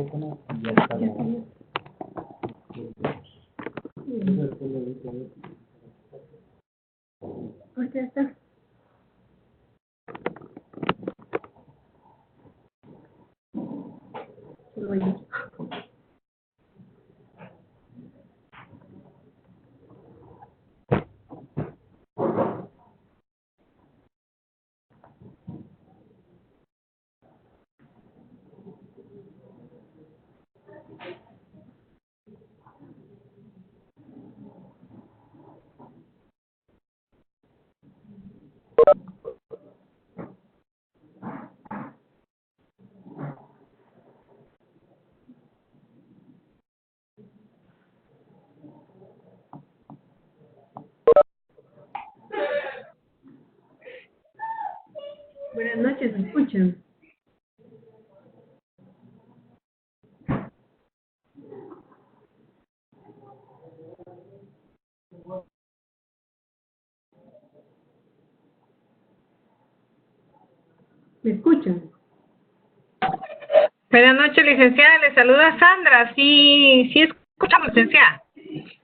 micrófono y ya está grabando. Ya está. Buenas noches, ¿me escuchan? ¿Me escuchan? Buenas noches, licenciada. Le saluda Sandra. Sí escuchamos, licenciada.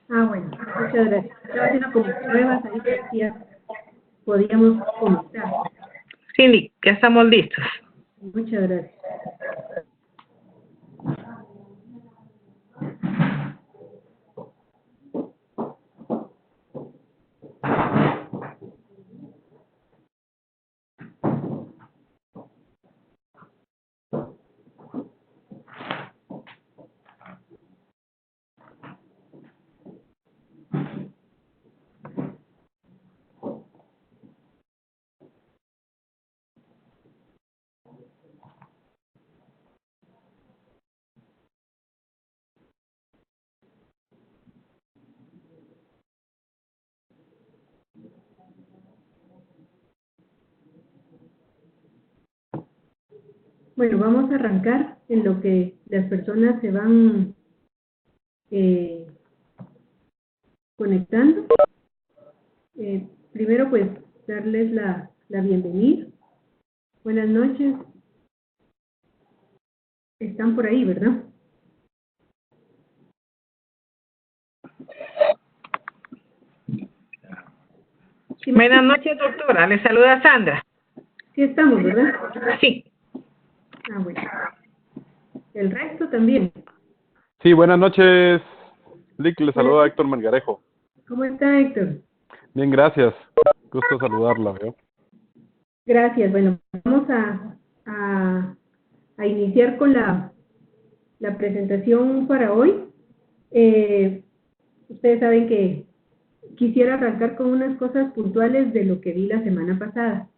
Bueno, muchas gracias. Estaba haciendo como pruebas ahí que decía, podíamos comentar. Sí, ya estamos listos. Muchas gracias. Bueno, vamos a arrancar en lo que las personas se van conectando. Primero, pues, darles la bienvenida. Buenas noches. Están por ahí, ¿verdad? Sí, buenas noches, doctora. Le saluda Sandra. Sí estamos, ¿verdad? Sí. Bueno. El resto también. Sí, buenas noches. Lick, le saluda Héctor Melgarejo. ¿Cómo está, Héctor? Bien, gracias. Gusto saludarla, ¿veo? Gracias. Bueno, vamos a iniciar con la presentación para hoy. Ustedes saben que quisiera arrancar con unas cosas puntuales de lo que vi la semana pasada.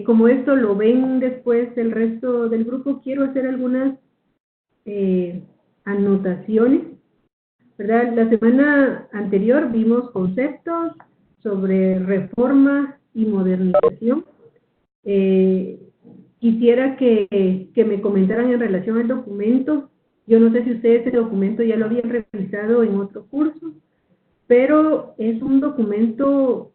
Como esto lo ven después el resto del grupo, quiero hacer algunas anotaciones, ¿verdad? La semana anterior vimos conceptos sobre reforma y modernización. Quisiera que me comentaran en relación al documento. Yo no sé si ustedes ese documento ya lo habían revisado en otro curso, pero es un documento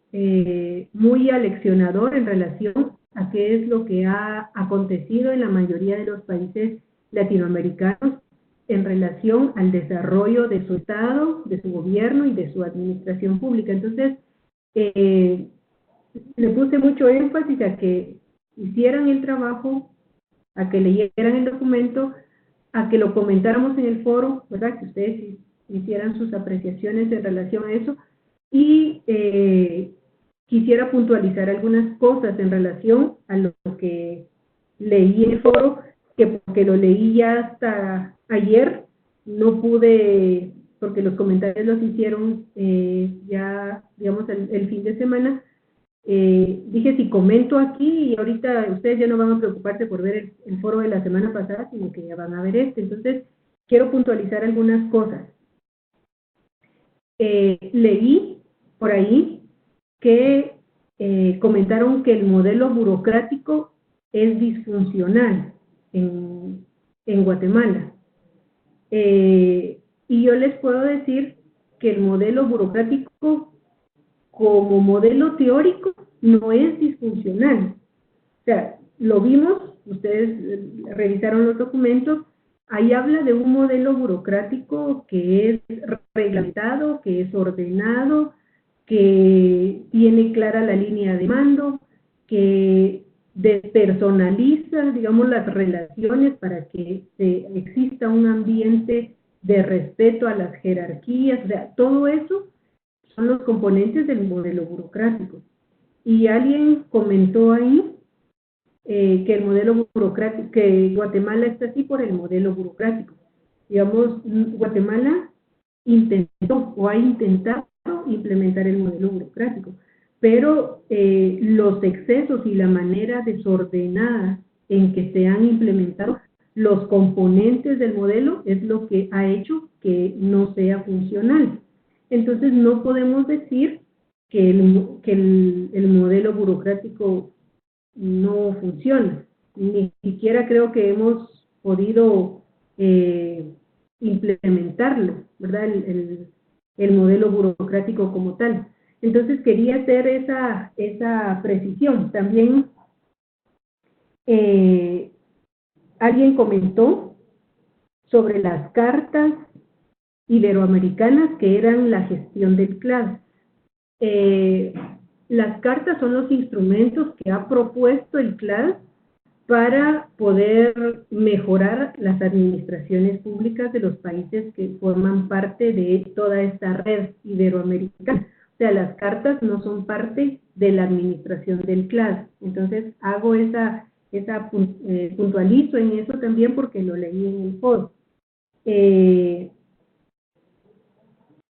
muy aleccionador en relación a qué es lo que ha acontecido en la mayoría de los países latinoamericanos en relación al desarrollo de su Estado, de su gobierno y de su administración pública. Entonces, le puse mucho énfasis a que hicieran el trabajo, a que leyeran el documento, a que lo comentáramos en el foro, ¿verdad? Que ustedes hicieran sus apreciaciones en relación a eso, y quisiera puntualizar algunas cosas en relación a lo que leí en el foro, que porque lo leí ya hasta ayer, no pude, porque los comentarios los hicieron ya, digamos, el fin de semana. Dije, si comento aquí, y ahorita ustedes ya no van a preocuparse por ver el foro de la semana pasada, sino que ya van a ver este. Entonces, quiero puntualizar algunas cosas. Leí por ahí que comentaron que el modelo burocrático es disfuncional en Guatemala. Y yo les puedo decir que el modelo burocrático como modelo teórico no es disfuncional. O sea, lo vimos, ustedes revisaron los documentos, ahí habla de un modelo burocrático que es reglamentado, que es ordenado, que tiene clara la línea de mando, que despersonaliza, digamos, las relaciones para que exista un ambiente de respeto a las jerarquías. O sea, todo eso son los componentes del modelo burocrático. Y alguien comentó ahí que el modelo burocrático, que Guatemala está así por el modelo burocrático. Digamos, Guatemala intentó o ha intentado implementar el modelo burocrático, pero los excesos y la manera desordenada en que se han implementado los componentes del modelo es lo que ha hecho que no sea funcional. Entonces no podemos decir que el modelo burocrático no funciona. Ni siquiera creo que hemos podido implementarlo, ¿verdad? El modelo burocrático como tal. Entonces quería hacer esa precisión. También alguien comentó sobre las cartas iberoamericanas que eran la gestión del CLAD. Las cartas son los instrumentos que ha propuesto el CLAD para poder mejorar las administraciones públicas de los países que forman parte de toda esta red iberoamericana. O sea, las cartas no son parte de la administración del CLAD. Entonces, hago puntualizo en eso también porque lo leí en el foro.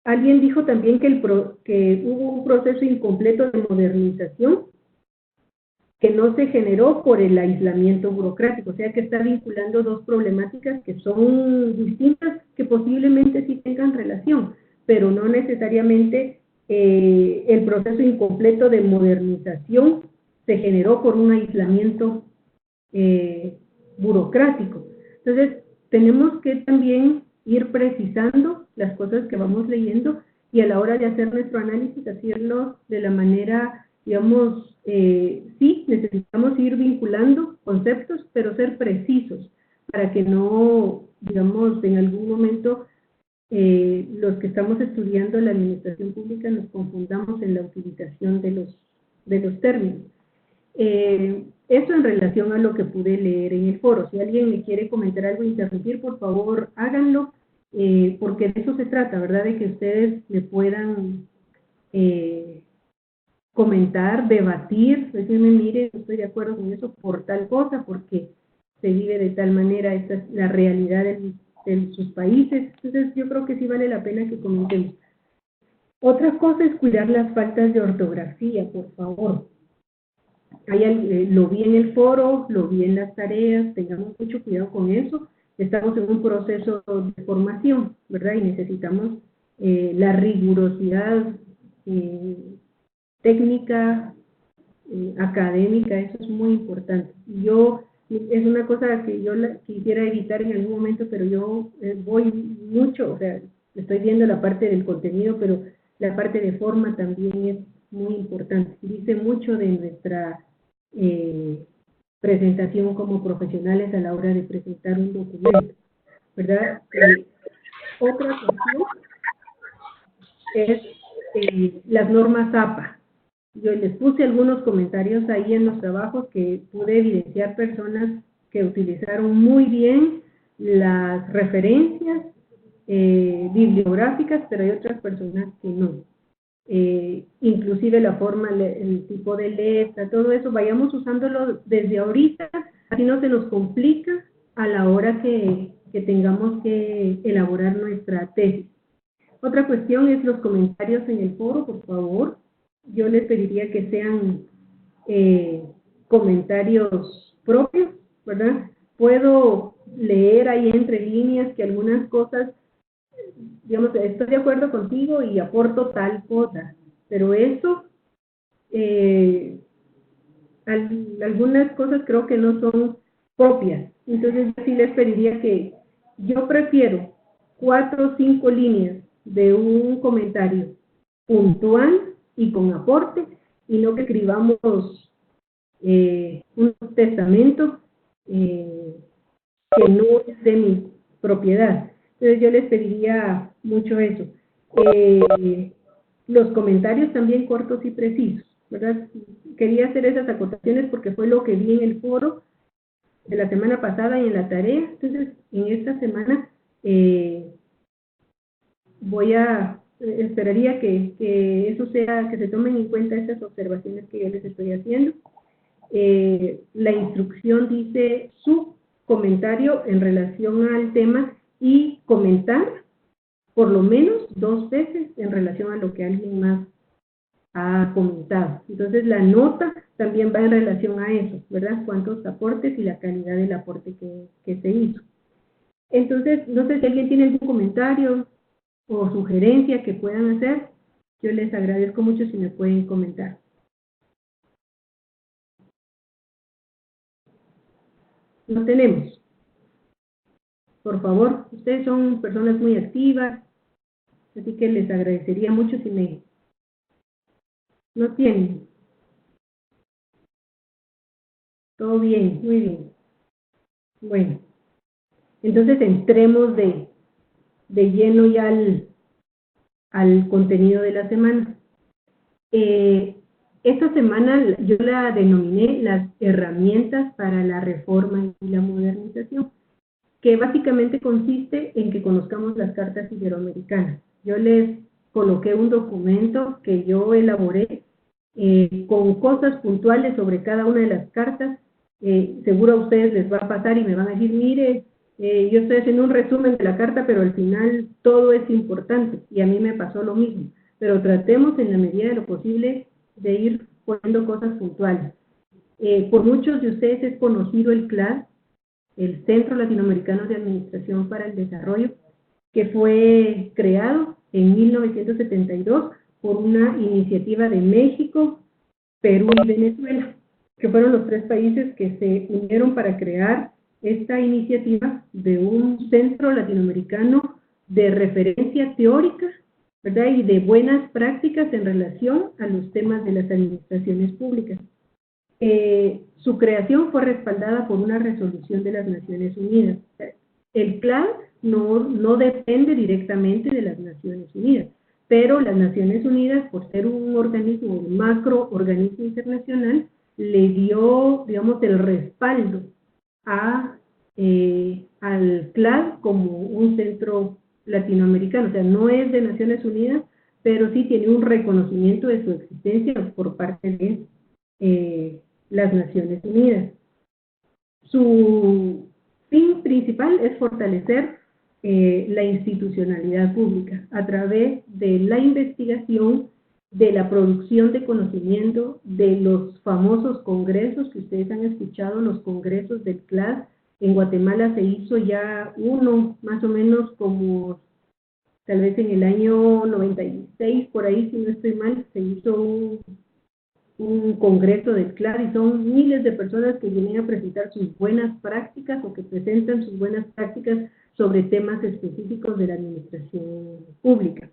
Alguien dijo también que hubo un proceso incompleto de modernización que no se generó por el aislamiento burocrático, o sea que está vinculando dos problemáticas que son distintas, que posiblemente sí tengan relación, pero no necesariamente el proceso incompleto de modernización se generó por un aislamiento burocrático. Entonces, tenemos que también ir precisando las cosas que vamos leyendo y a la hora de hacer nuestro análisis, hacerlo de la manera, digamos, sí, necesitamos ir vinculando conceptos, pero ser precisos para que no, digamos, en algún momento los que estamos estudiando la administración pública nos confundamos en la utilización de los términos. Eso en relación a lo que pude leer en el foro. Si alguien me quiere comentar algo, interrumpir, por favor, háganlo, porque de eso se trata, ¿verdad? De que ustedes me puedan comentar, debatir, decirme, mire, estoy de acuerdo con eso por tal cosa, porque se vive de tal manera, esta es la realidad de sus países. Entonces, yo creo que sí vale la pena que comentemos. Otra cosa es cuidar las faltas de ortografía, por favor. Lo vi en el foro, lo vi en las tareas, tengamos mucho cuidado con eso. Estamos en un proceso de formación, ¿verdad? Y necesitamos la rigurosidad técnica, académica, eso es muy importante. Es una cosa que yo quisiera evitar en algún momento, pero yo voy mucho, o sea, estoy viendo la parte del contenido, pero la parte de forma también es muy importante. Dice mucho de nuestra presentación como profesionales a la hora de presentar un documento, ¿verdad? Otra cuestión es las normas APA. Yo les puse algunos comentarios ahí en los trabajos que pude evidenciar personas que utilizaron muy bien las referencias bibliográficas, pero hay otras personas que no. Inclusive la forma, el tipo de letra, todo eso, vayamos usándolo desde ahorita, así no se nos complica a la hora que tengamos que elaborar nuestra tesis. Otra cuestión es los comentarios en el foro, por favor. Yo les pediría que sean comentarios propios, ¿verdad? Puedo leer ahí entre líneas que algunas cosas, digamos, estoy de acuerdo contigo y aporto tal cosa, pero eso, algunas cosas creo que no son propias. Entonces sí les pediría que yo prefiero 4 o 5 líneas de un comentario puntual y con aporte, y no que escribamos un testamento que no es de propiedad. Entonces yo les pediría mucho eso. Los comentarios también cortos y precisos, ¿verdad? Quería hacer esas acotaciones porque fue lo que vi en el foro de la semana pasada y en la tarea. Entonces, en esta semana esperaría que eso sea, que se tomen en cuenta esas observaciones que yo les estoy haciendo. La instrucción dice su comentario en relación al tema y comentar por lo menos 2 veces en relación a lo que alguien más ha comentado. Entonces la nota también va en relación a eso, ¿verdad? Cuántos aportes y la calidad del aporte que se hizo. Entonces, no sé si alguien tiene algún comentario o sugerencia que puedan hacer. Yo les agradezco mucho si me pueden comentar. No tenemos. Por favor, ustedes son personas muy activas, así que les agradecería mucho si me... No tienen. Todo bien, muy bien. Bueno, entonces entremos de lleno ya al contenido de la semana. Esta semana yo la denominé las herramientas para la reforma y la modernización, que básicamente consiste en que conozcamos las cartas iberoamericanas. Yo les coloqué un documento que yo elaboré con cosas puntuales sobre cada una de las cartas. Seguro a ustedes les va a pasar y me van a decir, mire, yo estoy haciendo un resumen de la carta, pero al final todo es importante, y a mí me pasó lo mismo. Pero tratemos en la medida de lo posible de ir poniendo cosas puntuales. Por muchos de ustedes es conocido el CLAD, el Centro Latinoamericano de Administración para el Desarrollo, que fue creado en 1972 por una iniciativa de México, Perú y Venezuela, que fueron los 3 países que se unieron para crear esta iniciativa de un centro latinoamericano de referencia teórica, ¿verdad? Y de buenas prácticas en relación a los temas de las administraciones públicas. Su creación fue respaldada por una resolución de las Naciones Unidas. El CLAD no depende directamente de las Naciones Unidas, pero las Naciones Unidas, por ser un organismo, un macroorganismo internacional, le dio, digamos, el respaldo al CLAD como un centro latinoamericano. O sea, no es de Naciones Unidas, pero sí tiene un reconocimiento de su existencia por parte de las Naciones Unidas. Su fin principal es fortalecer la institucionalidad pública a través de la investigación, de la producción de conocimiento, de los famosos congresos que ustedes han escuchado, los congresos del CLAD. En Guatemala se hizo ya uno, más o menos como tal vez en el año 96, por ahí, si no estoy mal, se hizo un congreso del CLAD, y son miles de personas que vienen a presentar sus buenas prácticas o que presentan sus buenas prácticas sobre temas específicos de la administración pública.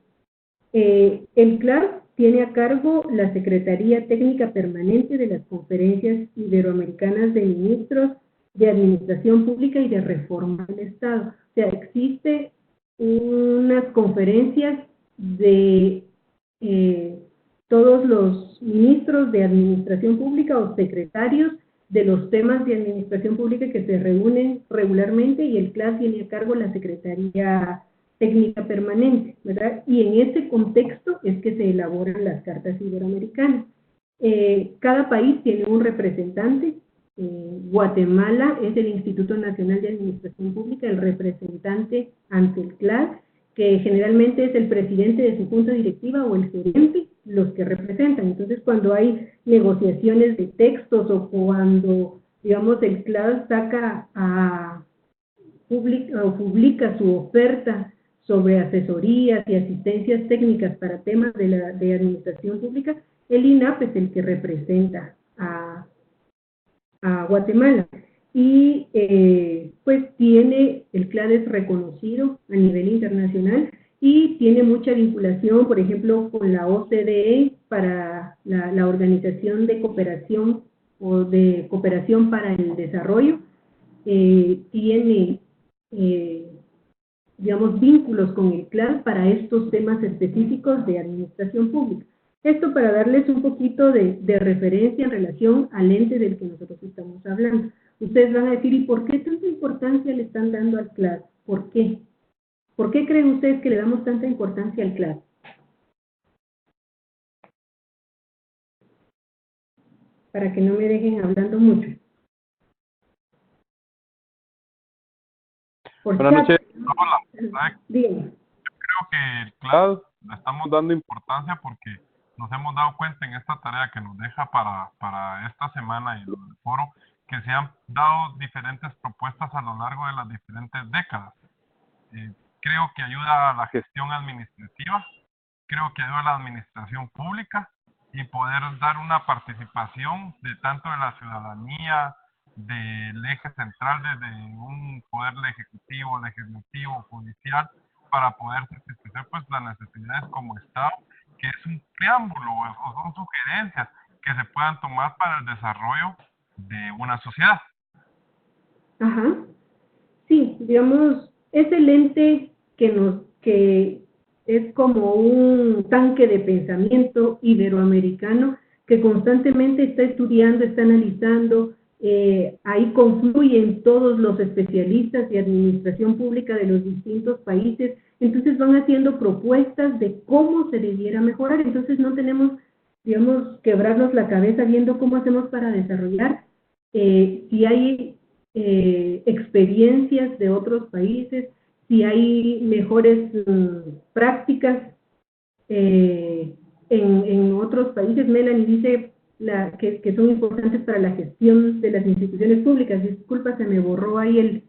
El CLAD tiene a cargo la Secretaría Técnica Permanente de las Conferencias Iberoamericanas de Ministros de Administración Pública y de Reforma del Estado. O sea, existe unas conferencias de todos los ministros de Administración Pública o secretarios de los temas de Administración Pública que se reúnen regularmente, y el CLAD tiene a cargo la Secretaría Técnica Permanente, ¿verdad? Y en ese contexto es que se elaboran las cartas iberoamericanas. Cada país tiene un representante. Guatemala es el Instituto Nacional de Administración Pública, el representante ante el CLAD, que generalmente es el presidente de su junta directiva o el gerente, los que representan. Entonces, cuando hay negociaciones de textos o cuando, digamos, el CLAD saca publica su oferta sobre asesorías y asistencias técnicas para temas de administración pública, el INAP es el que representa a Guatemala. Y pues el CLAD es reconocido a nivel internacional y tiene mucha vinculación, por ejemplo, con la OCDE para la Organización de Cooperación o de Cooperación para el Desarrollo. Tiene digamos, vínculos con el CLAD para estos temas específicos de administración pública. Esto para darles un poquito de referencia en relación al ente del que nosotros estamos hablando. Ustedes van a decir, ¿y por qué tanta importancia le están dando al CLAD? ¿Por qué? ¿Por qué creen ustedes que le damos tanta importancia al CLAD? Para que no me dejen hablando mucho. Por Buenas chat. noches. Hola. Díganme. Creo que el CLAD le estamos dando importancia porque nos hemos dado cuenta en esta tarea que nos deja para esta semana y el foro que se han dado diferentes propuestas a lo largo de las diferentes décadas. Creo que ayuda a la gestión administrativa, creo que ayuda a la administración pública y poder dar una participación de tanto de la ciudadanía, del eje central desde un poder ejecutivo, legislativo, judicial, para poder satisfacer pues las necesidades como Estado, que es un preámbulo o son sugerencias que se puedan tomar para el desarrollo de una sociedad. Ajá. Sí, digamos, es el ente que es como un tanque de pensamiento iberoamericano que constantemente está estudiando, está analizando, ahí confluyen todos los especialistas de administración pública de los distintos países, entonces van haciendo propuestas de cómo se debiera mejorar, entonces no tenemos, digamos, quebrarnos la cabeza viendo cómo hacemos para desarrollar, si hay experiencias de otros países, si hay mejores prácticas en otros países. Melanie dice que son importantes para la gestión de las instituciones públicas. Disculpa, se me borró ahí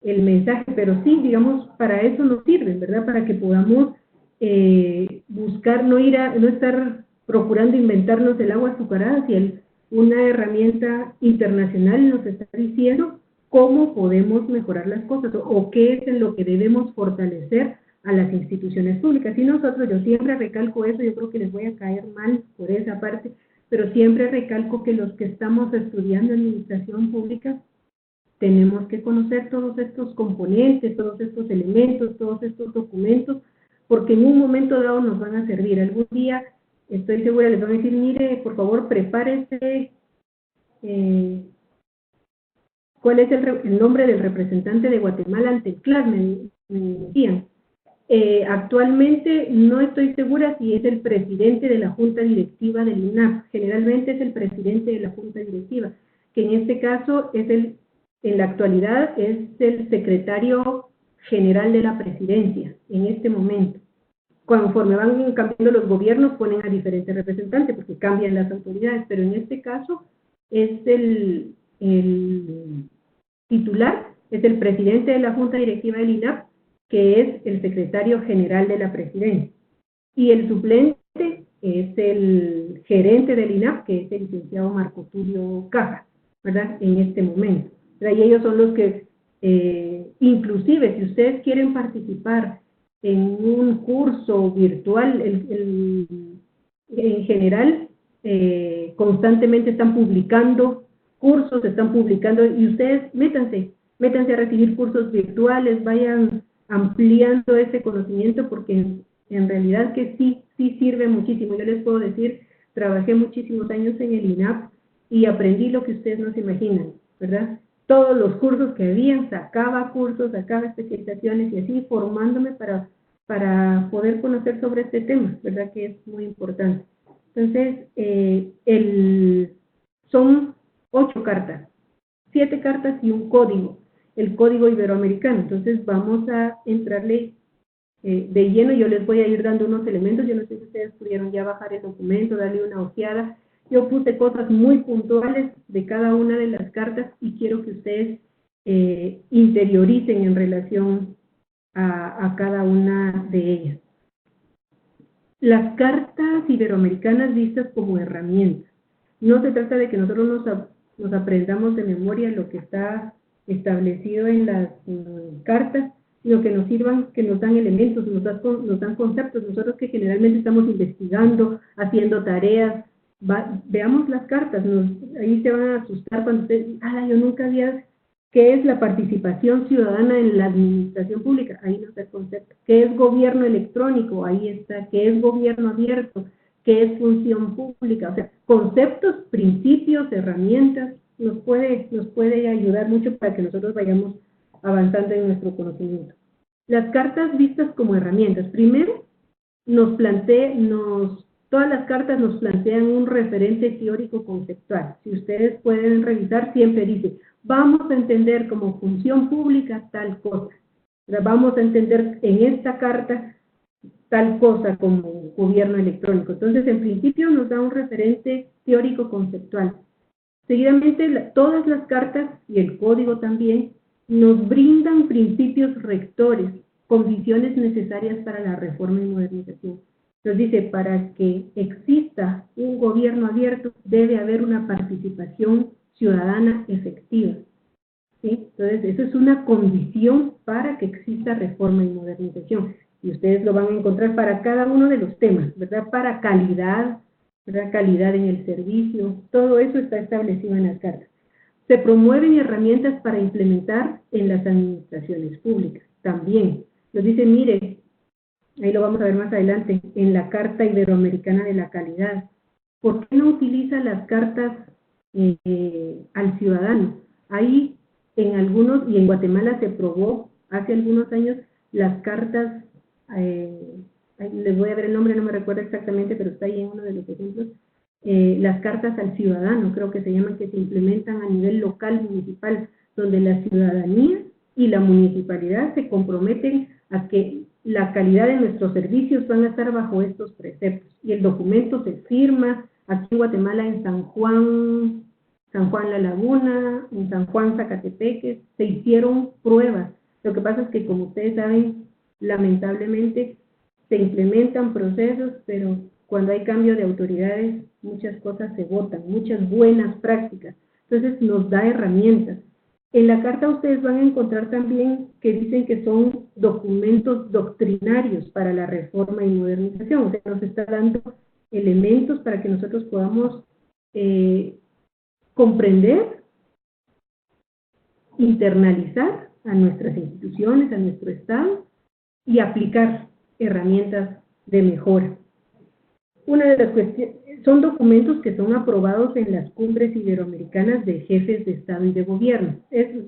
el mensaje, pero sí, digamos, para eso nos sirven, ¿verdad? Para que podamos buscar, no estar procurando inventarnos el agua azucarada, si una herramienta internacional nos está diciendo cómo podemos mejorar las cosas o qué es en lo que debemos fortalecer a las instituciones públicas. Y nosotros, yo siempre recalco eso, yo creo que les voy a caer mal por esa parte, pero siempre recalco que los que estamos estudiando administración pública tenemos que conocer todos estos componentes, todos estos elementos, todos estos documentos, porque en un momento dado nos van a servir. Algún día, estoy segura, les van a decir, mire, por favor, prepárese, ¿cuál es el nombre del representante de Guatemala ante el CLAD? Me decían. Actualmente no estoy segura si es el presidente de la Junta Directiva del INAP. Generalmente es el presidente de la Junta Directiva, que en este caso en la actualidad es el secretario general de la presidencia, en este momento. Conforme van cambiando los gobiernos, ponen a diferentes representantes, porque cambian las autoridades, pero en este caso es el titular, es el presidente de la Junta Directiva del INAP, que es el secretario general de la presidencia. Y el suplente es el gerente del INAP, que es el licenciado Marco Tulio Caja, ¿verdad? En este momento. ¿Verdad? Y ellos son los que, inclusive, si ustedes quieren participar en un curso virtual, en general, constantemente están publicando cursos, están publicando, y ustedes métanse a recibir cursos virtuales, vayan ampliando ese conocimiento, porque en realidad que sí sirve muchísimo. Yo les puedo decir, trabajé muchísimos años en el INAP y aprendí lo que ustedes no se imaginan, ¿verdad? Todos los cursos que habían, sacaba cursos, sacaba especializaciones y así formándome para poder conocer sobre este tema, ¿verdad? Que es muy importante. Entonces, son 8 cartas, 7 cartas y un código, el código iberoamericano. Entonces vamos a entrarle de lleno. Yo les voy a ir dando unos elementos. Yo no sé si ustedes pudieron ya bajar el documento, darle una ojeada. Yo puse cosas muy puntuales de cada una de las cartas y quiero que ustedes interioricen en relación a cada una de ellas. Las cartas iberoamericanas vistas como herramientas. No se trata de que nosotros nos aprendamos de memoria lo que está establecido en las cartas, sino que nos sirvan, que nos dan elementos, nos dan conceptos. Nosotros que generalmente estamos investigando, haciendo tareas, veamos las cartas, ahí se van a asustar cuando ustedes, yo nunca había ¿Qué es la participación ciudadana en la administración pública? Ahí no está el concepto. ¿Qué es gobierno electrónico? Ahí está. ¿Qué es gobierno abierto? ¿Qué es función pública? O sea, conceptos, principios, herramientas, nos puede ayudar mucho para que nosotros vayamos avanzando en nuestro conocimiento. Las cartas vistas como herramientas. Primero, todas las cartas nos plantean un referente teórico conceptual. Si ustedes pueden revisar, siempre dice, vamos a entender como función pública tal cosa. O sea, vamos a entender en esta carta tal cosa como gobierno electrónico. Entonces, en principio nos da un referente teórico conceptual. Seguidamente, todas las cartas y el código también nos brindan principios rectores, condiciones necesarias para la reforma y modernización. Nos dice, para que exista un gobierno abierto, debe haber una participación ciudadana efectiva. ¿Sí? Entonces, eso es una condición para que exista reforma y modernización. Y ustedes lo van a encontrar para cada uno de los temas, ¿verdad? Para calidad, ¿verdad? Calidad en el servicio, todo eso está establecido en las cartas. Se promueven herramientas para implementar en las administraciones públicas. También nos dice, mire, ahí lo vamos a ver más adelante, en la Carta Iberoamericana de la Calidad. ¿Por qué no utiliza las cartas al ciudadano? Ahí en algunos, y en Guatemala se probó hace algunos años, las cartas, les voy a ver el nombre, no me recuerdo exactamente, pero está ahí en uno de los ejemplos, las cartas al ciudadano, creo que se llaman, que se implementan a nivel local, municipal, donde la ciudadanía y la municipalidad se comprometen a que la calidad de nuestros servicios van a estar bajo estos preceptos. Y el documento se firma aquí en Guatemala, en San Juan La Laguna, en San Juan Zacatepeques, se hicieron pruebas. Lo que pasa es que, como ustedes saben, lamentablemente se implementan procesos, pero cuando hay cambio de autoridades, muchas cosas se botan, muchas buenas prácticas. Entonces nos da herramientas. En la carta ustedes van a encontrar también que dicen que son documentos doctrinarios para la reforma y modernización. O sea, nos está dando elementos para que nosotros podamos comprender, internalizar a nuestras instituciones, a nuestro Estado y aplicar herramientas de mejora. Una de las cuestiones, son documentos que son aprobados en las cumbres iberoamericanas de jefes de Estado y de Gobierno.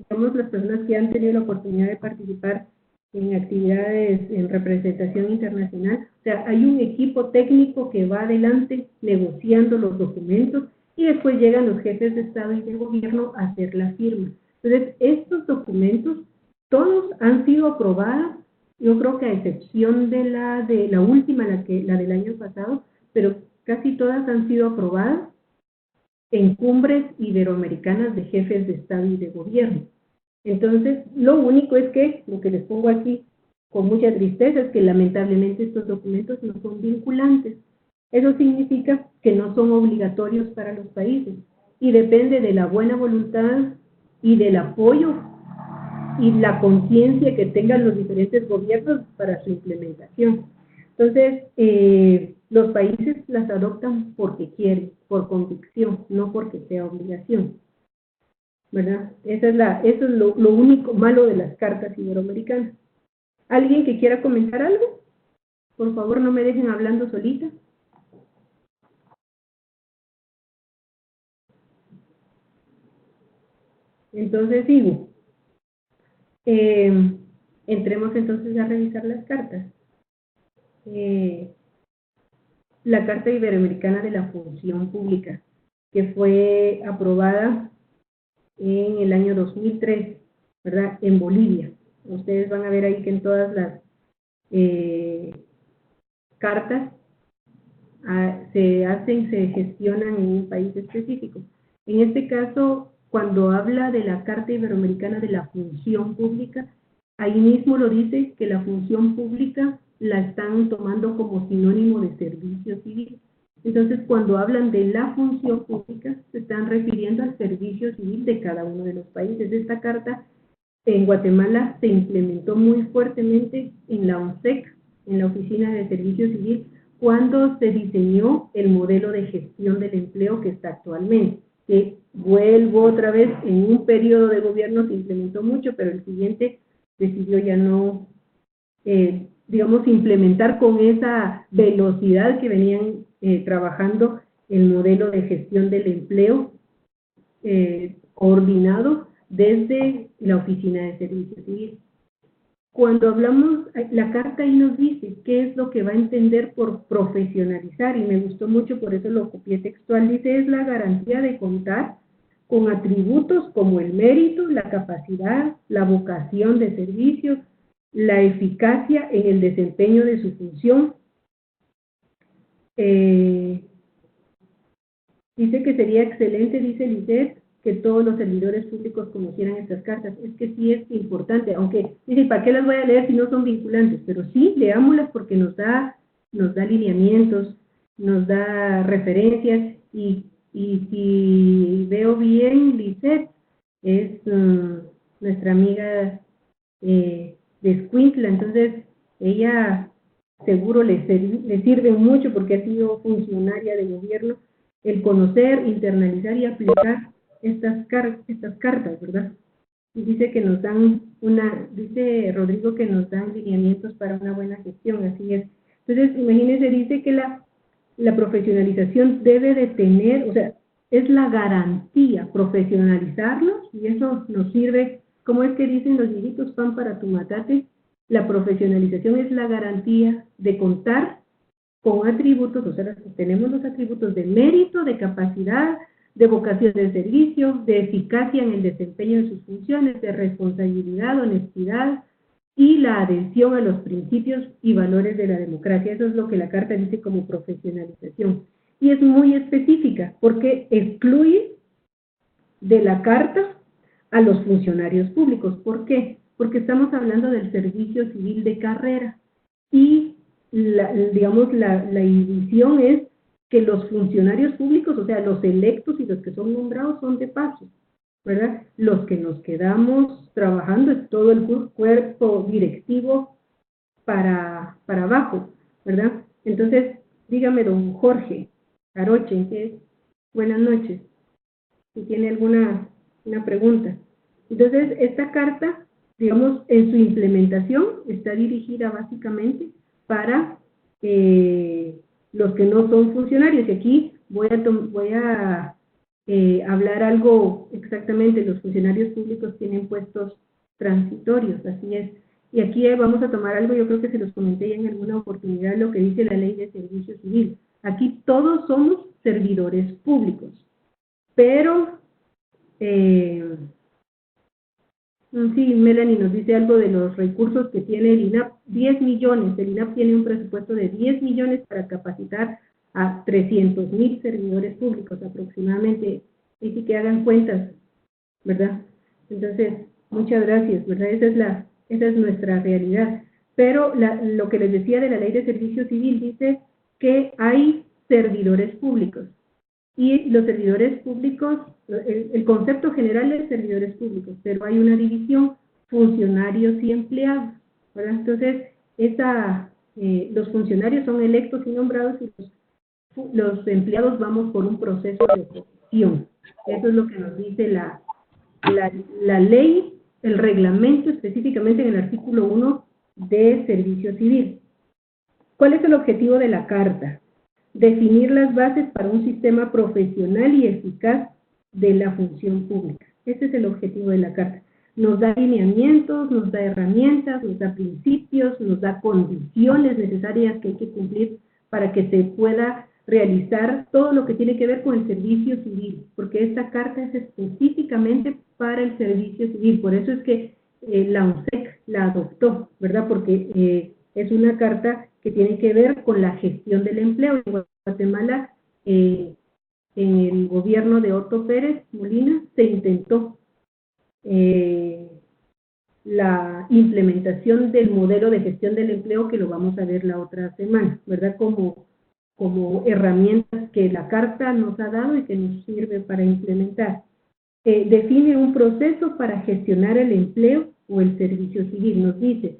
Somos las personas que han tenido la oportunidad de participar en actividades en representación internacional. O sea, hay un equipo técnico que va adelante negociando los documentos y después llegan los jefes de Estado y de Gobierno a hacer la firma. Entonces, estos documentos, todos han sido aprobados, yo creo que a excepción de la última, la del año pasado, pero casi todas han sido aprobadas en cumbres iberoamericanas de jefes de Estado y de Gobierno. Entonces, lo único es que, lo que les pongo aquí con mucha tristeza, es que lamentablemente estos documentos no son vinculantes. Eso significa que no son obligatorios para los países y depende de la buena voluntad y del apoyo y la conciencia que tengan los diferentes gobiernos para su implementación. Entonces, los países las adoptan porque quieren, por convicción, no porque sea obligación, ¿verdad? Eso es lo único malo de las cartas iberoamericanas. ¿Alguien que quiera comentar algo? Por favor, no me dejen hablando solita. Entonces, sigo. Entremos entonces a revisar las cartas. La Carta Iberoamericana de la Función Pública, que fue aprobada en el año 2003, ¿verdad? En Bolivia. Ustedes van a ver ahí que en todas las cartas se gestionan en un país específico. En este caso, cuando habla de la Carta Iberoamericana de la Función Pública, ahí mismo lo dice que la función pública la están tomando como sinónimo de servicio civil. Entonces, cuando hablan de la función pública, se están refiriendo al servicio civil de cada uno de los países. Esta carta en Guatemala se implementó muy fuertemente en la ONSEC, en la Oficina de Servicio Civil, cuando se diseñó el modelo de gestión del empleo que está actualmente. que vuelvo otra vez, en un periodo de gobierno se implementó mucho, pero el siguiente decidió ya no, digamos, implementar con esa velocidad que venían trabajando el modelo de gestión del empleo coordinado desde la Oficina de Servicio Civil. Cuando hablamos, la carta ahí nos dice qué es lo que va a entender por profesionalizar, y me gustó mucho, por eso lo copié textual, dice, es la garantía de contar con atributos como el mérito, la capacidad, la vocación de servicio, la eficacia en el desempeño de su función. Dice que sería excelente, dice Lisette, que todos los servidores públicos conocieran estas cartas. Es que sí es importante, aunque dice, ¿para qué las voy a leer si no son vinculantes? Pero sí, leámoslas porque nos da lineamientos, nos da referencias, y si veo bien, Lisette es nuestra amiga de Escuintla, entonces ella seguro le sirve mucho porque ha sido funcionaria de gobierno el conocer, internalizar y aplicar estas cartas, ¿verdad? Y dice que nos dan dice Rodrigo que nos dan lineamientos para una buena gestión, así es. Entonces, imagínense, dice que la profesionalización debe de tener, o sea, es la garantía, profesionalizarlos, y eso nos sirve, como es que dicen los viejitos, pan para tu matate, la profesionalización es la garantía de contar con atributos, o sea, tenemos los atributos de mérito, de capacidad, de vocación de servicio, de eficacia en el desempeño de sus funciones, de responsabilidad, honestidad y la adhesión a los principios y valores de la democracia. Eso es lo que la Carta dice como profesionalización. Y es muy específica porque excluye de la Carta a los funcionarios públicos. ¿Por qué? Porque estamos hablando del servicio civil de carrera y digamos, la división es que los funcionarios públicos, o sea, los electos y los que son nombrados son de paso, ¿verdad? Los que nos quedamos trabajando es todo el cuerpo directivo para abajo, ¿verdad? Entonces, dígame, don Jorge Aroche, buenas noches, si tiene alguna pregunta. Entonces, esta carta, digamos, en su implementación está dirigida básicamente para los que no son funcionarios. Y aquí voy a hablar algo exactamente. Los funcionarios públicos tienen puestos transitorios, así es. Y aquí vamos a tomar algo, yo creo que se los comenté ya en alguna oportunidad, lo que dice la Ley de Servicio Civil. Aquí todos somos servidores públicos, pero sí, Melanie nos dice algo de los recursos que tiene el INAP, 10 millones, el INAP tiene un presupuesto de 10 millones para capacitar a 300,000 servidores públicos aproximadamente, y sí que hagan cuentas, ¿verdad? Entonces, muchas gracias, ¿verdad? Esa es nuestra realidad. Pero lo que les decía de la Ley de Servicio Civil dice que hay servidores públicos. Y los servidores públicos, el concepto general es servidores públicos, pero hay una división, funcionarios y empleados, ¿verdad? Entonces, los funcionarios son electos y nombrados, y los empleados vamos por un proceso de oposición. Eso es lo que nos dice la ley, el reglamento, específicamente en el artículo 1 de Servicio Civil. ¿Cuál es el objetivo de la Carta? Definir las bases para un sistema profesional y eficaz de la función pública. Ese es el objetivo de la Carta. Nos da lineamientos, nos da herramientas, nos da principios, nos da condiciones necesarias que hay que cumplir para que se pueda realizar todo lo que tiene que ver con el servicio civil, porque esta Carta es específicamente para el servicio civil. Por eso es que la UNSEC la adoptó, ¿verdad? Porque es una carta que tiene que ver con la gestión del empleo. En Guatemala, en el gobierno de Otto Pérez Molina, se intentó la implementación del modelo de gestión del empleo, que lo vamos a ver la otra semana, ¿verdad? Como herramientas que la Carta nos ha dado y que nos sirve para implementar. Define un proceso para gestionar el empleo o el servicio civil. Nos dice,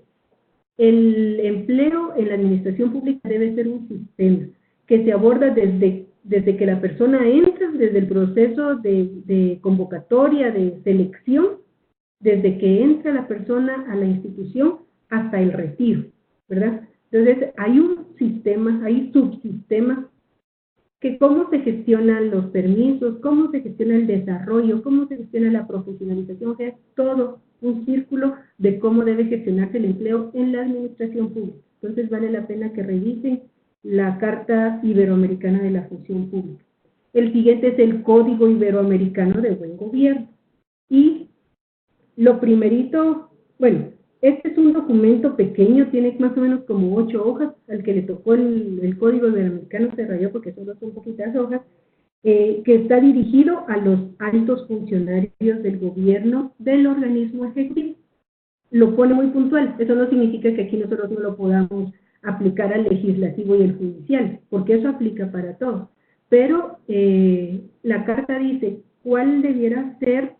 el empleo en la administración pública debe ser un sistema que se aborda desde desde que la persona entra, desde el proceso de convocatoria, de selección, desde que entra la persona a la institución hasta el retiro, ¿verdad? Entonces, hay un sistema, hay subsistemas que cómo se gestionan los permisos, cómo se gestiona el desarrollo, cómo se gestiona la profesionalización, o sea, es todo un círculo de cómo debe gestionarse el empleo en la administración pública. Entonces, vale la pena que revisen la Carta Iberoamericana de la Función Pública. El siguiente es el Código Iberoamericano de Buen Gobierno. Y lo primerito, bueno, este es un documento pequeño, tiene más o menos como 8 hojas, al que le tocó el Código Iberoamericano se rayó porque solo son poquitas hojas, que está dirigido a los altos funcionarios del gobierno del organismo ejecutivo. Lo pone muy puntual, eso no significa que aquí nosotros no lo podamos aplicar al legislativo y al judicial, porque eso aplica para todos. Pero la carta dice cuál debiera ser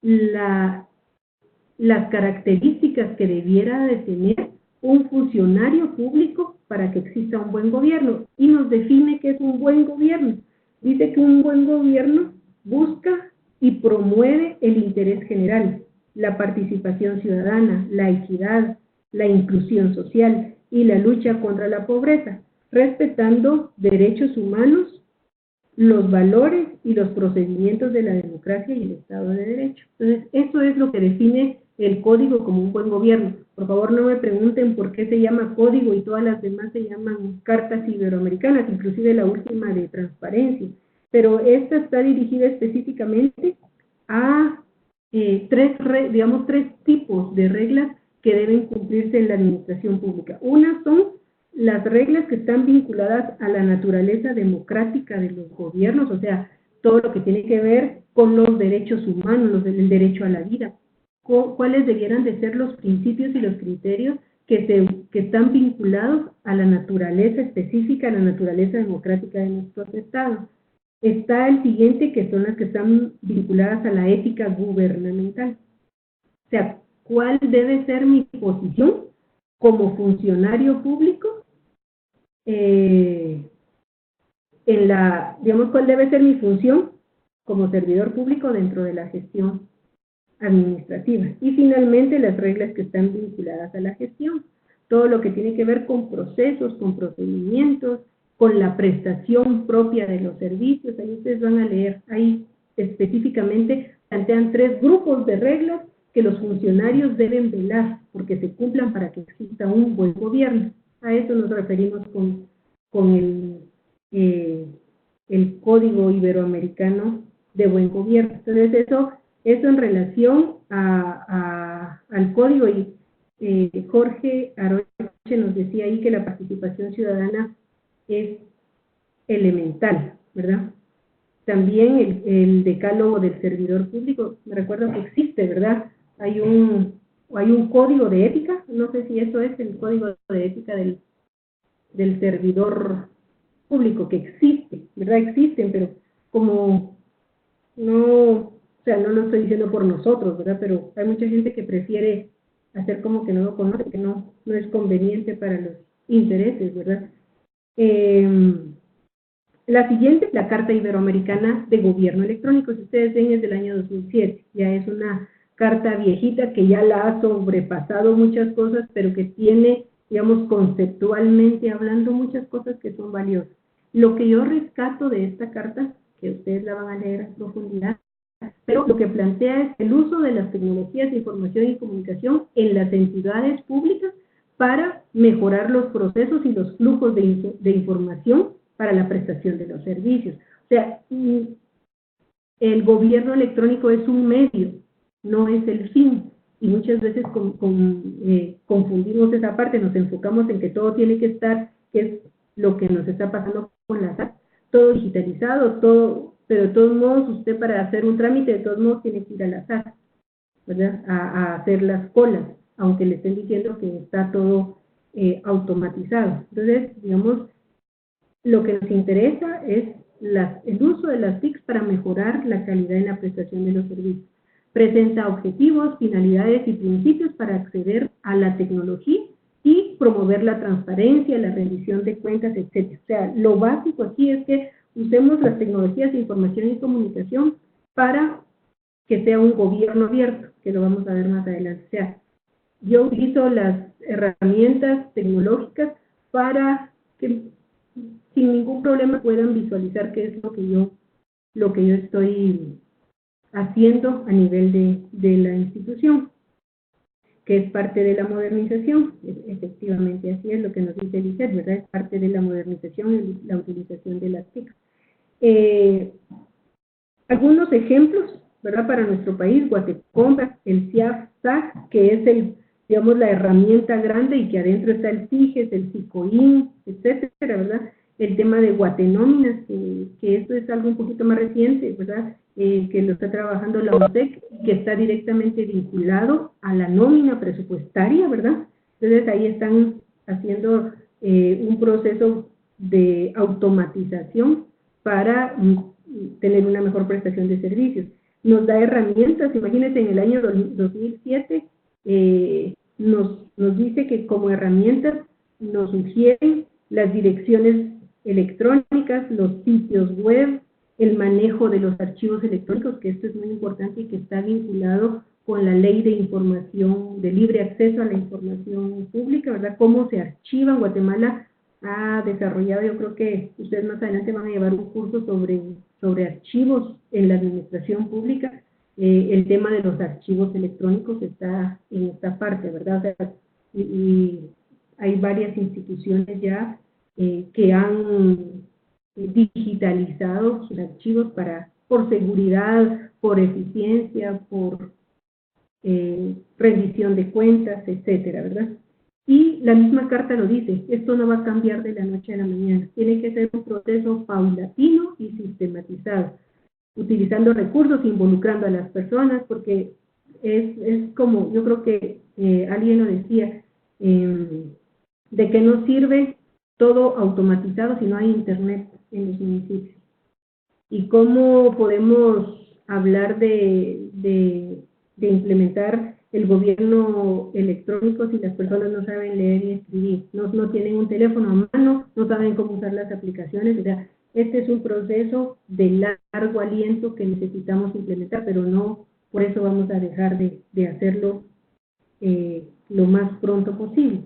las características que debiera de tener un funcionario público para que exista un buen gobierno, y nos define qué es un buen gobierno. Dice que un buen gobierno busca y promueve el interés general, la participación ciudadana, la equidad, la inclusión social y la lucha contra la pobreza, respetando derechos humanos, los valores y los procedimientos de la democracia y el Estado de Derecho. Entonces, eso es lo que define el código como un buen gobierno. Por favor, no me pregunten por qué se llama código y todas las demás se llaman cartas iberoamericanas, inclusive la última de transparencia. Pero esta está dirigida específicamente a tres tipos de reglas que deben cumplirse en la administración pública. Una son las reglas que están vinculadas a la naturaleza democrática de los gobiernos, o sea, todo lo que tiene que ver con los derechos humanos, el derecho a la vida. ¿Cuáles debieran de ser los principios y los criterios que están vinculados a la naturaleza específica, a la naturaleza democrática de nuestros estados? Está el siguiente, que son las que están vinculadas a la ética gubernamental. O sea, ¿cuál debe ser mi posición como funcionario público? ¿Cuál debe ser mi función como servidor público dentro de la gestión administrativa? Y finalmente, las reglas que están vinculadas a la gestión. Todo lo que tiene que ver con procesos, con procedimientos, con la prestación propia de los servicios. Ahí ustedes van a leer, ahí específicamente plantean 3 grupos de reglas que los funcionarios deben velar porque se cumplan para que exista un buen gobierno. A eso nos referimos con el Código Iberoamericano de Buen Gobierno. Entonces, eso en relación al código, y Jorge Aroche nos decía ahí que la participación ciudadana es elemental, ¿verdad? También el decálogo del servidor público, me recuerdo que existe, ¿verdad? Hay un código de ética, no sé si eso es el código de ética del servidor público, que existe, ¿verdad? Existen, pero como no, o sea, no lo estoy diciendo por nosotros, ¿verdad? Pero hay mucha gente que prefiere hacer como que no lo conoce, que no es conveniente para los intereses, ¿verdad? La siguiente es la Carta Iberoamericana de Gobierno Electrónico. Si ustedes ven, es del año 2007. Ya es una carta viejita que ya la ha sobrepasado muchas cosas, pero que tiene, digamos, conceptualmente hablando, muchas cosas que son valiosas. Lo que yo rescato de esta carta, que ustedes la van a leer a profundidad, pero lo que plantea es el uso de las tecnologías de información y comunicación en las entidades públicas para mejorar los procesos y los flujos de información para la prestación de los servicios. O sea, el gobierno electrónico es un medio, no es el fin. Y muchas veces confundimos esa parte, nos enfocamos en que todo tiene que estar, que es lo que nos está pasando con la SAT, todo digitalizado, todo, pero de todos modos usted para hacer un trámite, de todos modos tiene que ir a la SAT, ¿verdad? A hacer las colas, aunque le estén diciendo que está todo automatizado. Entonces, digamos, lo que nos interesa es el uso de las TICs para mejorar la calidad en la prestación de los servicios. Presenta objetivos, finalidades y principios para acceder a la tecnología y promover la transparencia, la rendición de cuentas, etc. O sea, lo básico aquí es que usemos las tecnologías de información y comunicación para que sea un gobierno abierto, que lo vamos a ver más adelante. O sea, yo utilizo las herramientas tecnológicas para que sin ningún problema puedan visualizar qué es lo que yo estoy haciendo a nivel de la institución, que es parte de la modernización. Efectivamente, así es lo que nos dice Lisette, ¿verdad? Es parte de la modernización y la utilización de las TIC. Algunos ejemplos, ¿verdad? Para nuestro país, Guatecombra, el CIAF-SAC, que es digamos, la herramienta grande y que adentro está el CIGES, el CICOIN, etcétera, ¿verdad? El tema de Guatenóminas, que esto es algo un poquito más reciente, ¿verdad? Que lo está trabajando la UNSEC, que está directamente vinculado a la nómina presupuestaria, ¿verdad? Entonces ahí están haciendo un proceso de automatización para tener una mejor prestación de servicios. Nos da herramientas, imagínense, en el año 2007 nos dice que como herramientas nos sugieren las direcciones electrónicas, los sitios web, el manejo de los archivos electrónicos, que esto es muy importante y que está vinculado con la ley de información, de libre acceso a la información pública, ¿verdad? Cómo se archiva. Guatemala ha desarrollado, yo creo que ustedes más adelante van a llevar un curso sobre archivos en la administración pública. El tema de los archivos electrónicos está en esta parte, ¿verdad? O sea, y hay varias instituciones ya que han digitalizado sus archivos por seguridad, por eficiencia, por rendición de cuentas, etcétera, ¿verdad? Y la misma carta lo dice, esto no va a cambiar de la noche a la mañana, tiene que ser un proceso paulatino y sistematizado, utilizando recursos, involucrando a las personas, porque es como, yo creo que alguien lo decía, de que no sirve todo automatizado si no hay internet en los municipios. Y cómo podemos hablar de implementar el gobierno electrónico si las personas no saben leer y escribir, no tienen un teléfono a mano, no saben cómo usar las aplicaciones. O sea, este es un proceso de largo aliento que necesitamos implementar, pero no por eso vamos a dejar de hacerlo lo más pronto posible,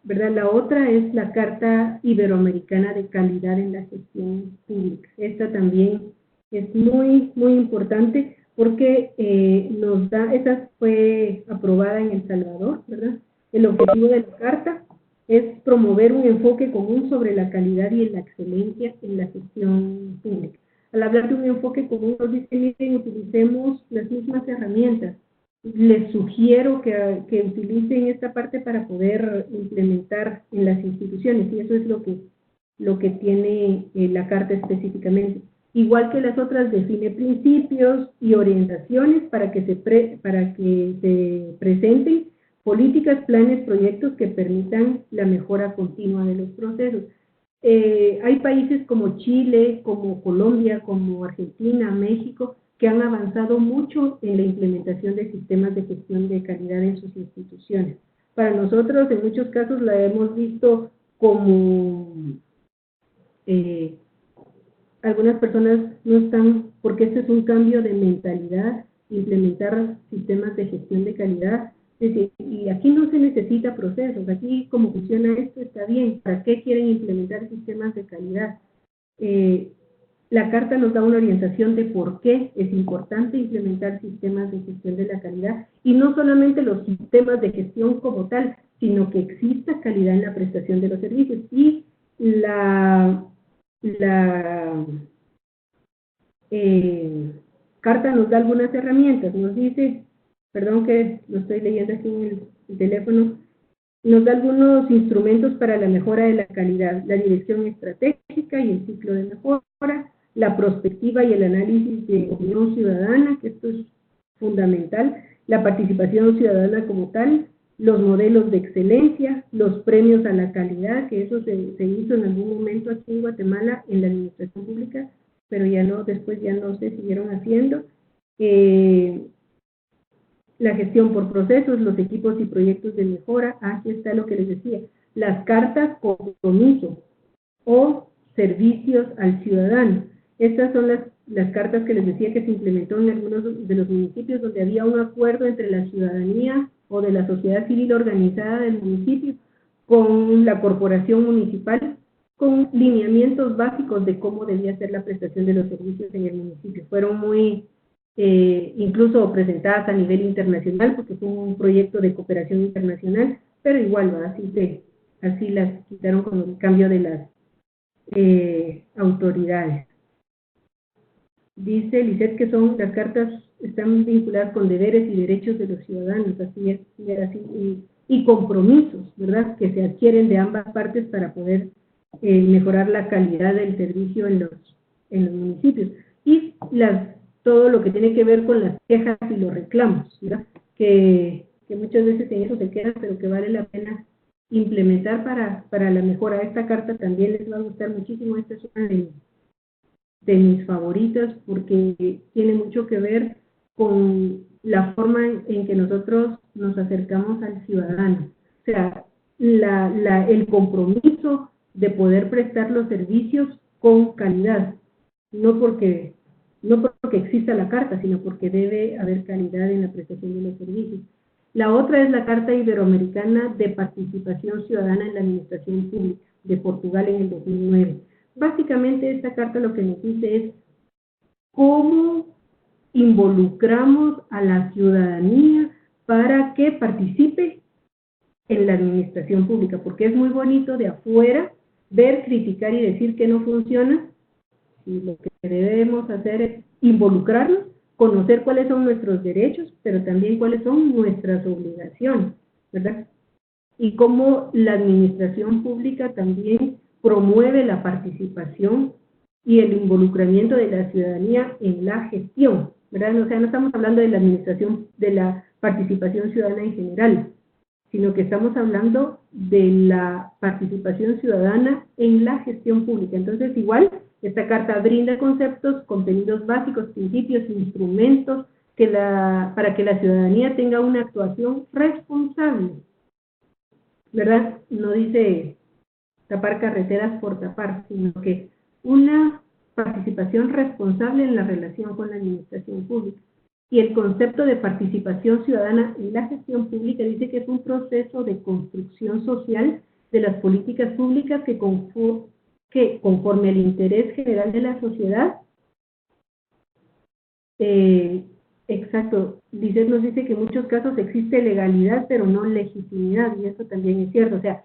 ¿verdad? La otra es la Carta Iberoamericana de Calidad en la Gestión Pública. Esta también es muy, muy importante porque esta fue aprobada en El Salvador, ¿verdad? El objetivo de la Carta es promover un enfoque común sobre la calidad y la excelencia en la gestión pública. Al hablar de un enfoque común, nos dice, miren, utilicemos las mismas herramientas. Les sugiero que utilicen esta parte para poder implementar en las instituciones, y eso es lo que tiene la Carta específicamente. Igual que las otras, define principios y orientaciones para que se presenten políticas, planes, proyectos que permitan la mejora continua de los procesos. Hay países como Chile, como Colombia, como Argentina, México, que han avanzado mucho en la implementación de sistemas de gestión de calidad en sus instituciones. Para nosotros, en muchos casos, la hemos visto como algunas personas no están, porque este es un cambio de mentalidad, implementar sistemas de gestión de calidad. Es decir, y aquí no se necesita procesos, aquí como funciona esto está bien. ¿Para qué quieren implementar sistemas de calidad? La Carta nos da una orientación de por qué es importante implementar sistemas de gestión de la calidad, y no solamente los sistemas de gestión como tal, sino que exista calidad en la prestación de los servicios. Y la Carta nos da algunas herramientas, nos dice, perdón que lo estoy leyendo aquí en el teléfono, nos da algunos instrumentos para la mejora de la calidad, la dirección estratégica y el ciclo de mejora, la prospectiva y el análisis de opinión ciudadana, que esto es fundamental, la participación ciudadana como tal, los modelos de excelencia, los premios a la calidad, que eso se hizo en algún momento aquí en Guatemala en la administración pública, pero ya no, después ya no se siguieron haciendo. La gestión por procesos, los equipos y proyectos de mejora, aquí está lo que les decía, las cartas compromiso o servicios al ciudadano. Estas son las cartas que les decía que se implementó en algunos de los municipios donde había un acuerdo entre la ciudadanía o de la sociedad civil organizada del municipio con la corporación municipal, con lineamientos básicos de cómo debía ser la prestación de los servicios en el municipio. Fueron muy, incluso presentadas a nivel internacional, porque fue un proyecto de cooperación internacional, pero igual, así las quitaron con el cambio de las autoridades. Dice Lisette que las cartas están vinculadas con deberes y derechos de los ciudadanos, así es, y compromisos, ¿verdad?, que se adquieren de ambas partes para poder mejorar la calidad del servicio en los municipios. Y todo lo que tiene que ver con las quejas y los reclamos, ¿verdad?, que muchas veces en eso se quedan, pero que vale la pena implementar para la mejora. Esta carta también les va a gustar muchísimo. Esta es una de mis favoritas porque tiene mucho que ver con la forma en que nosotros nos acercamos al ciudadano. O sea, el compromiso de poder prestar los servicios con calidad, no porque exista la carta, sino porque debe haber calidad en la prestación de los servicios. La otra es la Carta Iberoamericana de Participación Ciudadana en la Administración Pública, de Portugal en el 2009. Básicamente esta carta lo que nos dice es cómo involucramos a la ciudadanía para que participe en la administración pública, porque es muy bonito de afuera ver, criticar y decir que no funciona, y lo que debemos hacer es involucrarnos, conocer cuáles son nuestros derechos, pero también cuáles son nuestras obligaciones, ¿verdad? Y cómo la administración pública también promueve la participación y el involucramiento de la ciudadanía en la gestión, ¿verdad? O sea, no estamos hablando de la administración, de la participación ciudadana en general, sino que estamos hablando de la participación ciudadana en la gestión pública. Entonces, igual, esta carta brinda conceptos, contenidos básicos, principios, instrumentos, para que la ciudadanía tenga una actuación responsable, ¿verdad? No dice tapar carreteras por tapar, sino que una participación responsable en la relación con la administración pública. Y el concepto de participación ciudadana en la gestión pública dice que es un proceso de construcción social de las políticas públicas que conforme al interés general de la sociedad, nos dice que en muchos casos existe legalidad, pero no legitimidad, y eso también es cierto. O sea,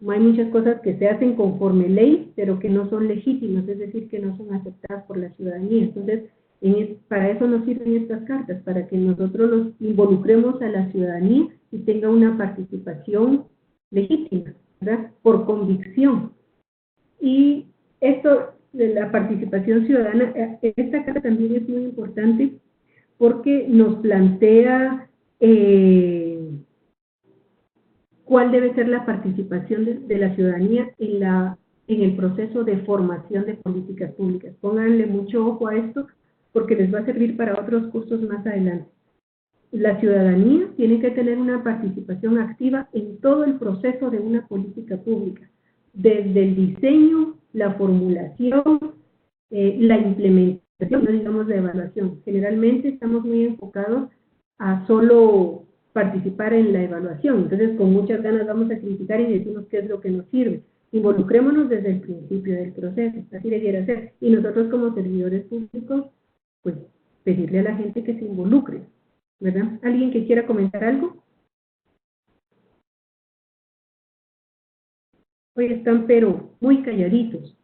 hay muchas cosas que se hacen conforme ley, pero que no son legítimas, es decir, que no son aceptadas por la ciudadanía. Entonces, para eso nos sirven estas cartas, para que nosotros los involucremos a la ciudadanía y tenga una participación legítima, ¿verdad?, por convicción. Y esto de la participación ciudadana, esta carta también es muy importante porque nos plantea cuál debe ser la participación de la ciudadanía en el proceso de formación de políticas públicas. Pónganle mucho ojo a esto porque les va a servir para otros cursos más adelante. La ciudadanía tiene que tener una participación activa en todo el proceso de una política pública, desde el diseño, la formulación, la implementación, no digamos la evaluación. Generalmente estamos muy enfocados a solo participar en la evaluación, entonces con muchas ganas vamos a criticar y decimos qué es lo que nos sirve. Involucrémonos desde el principio del proceso, así debiera ser. Y nosotros como servidores públicos, pues pedirle a la gente que se involucre, ¿verdad? ¿Alguien que quiera comentar algo? Hoy están pero muy calladitos.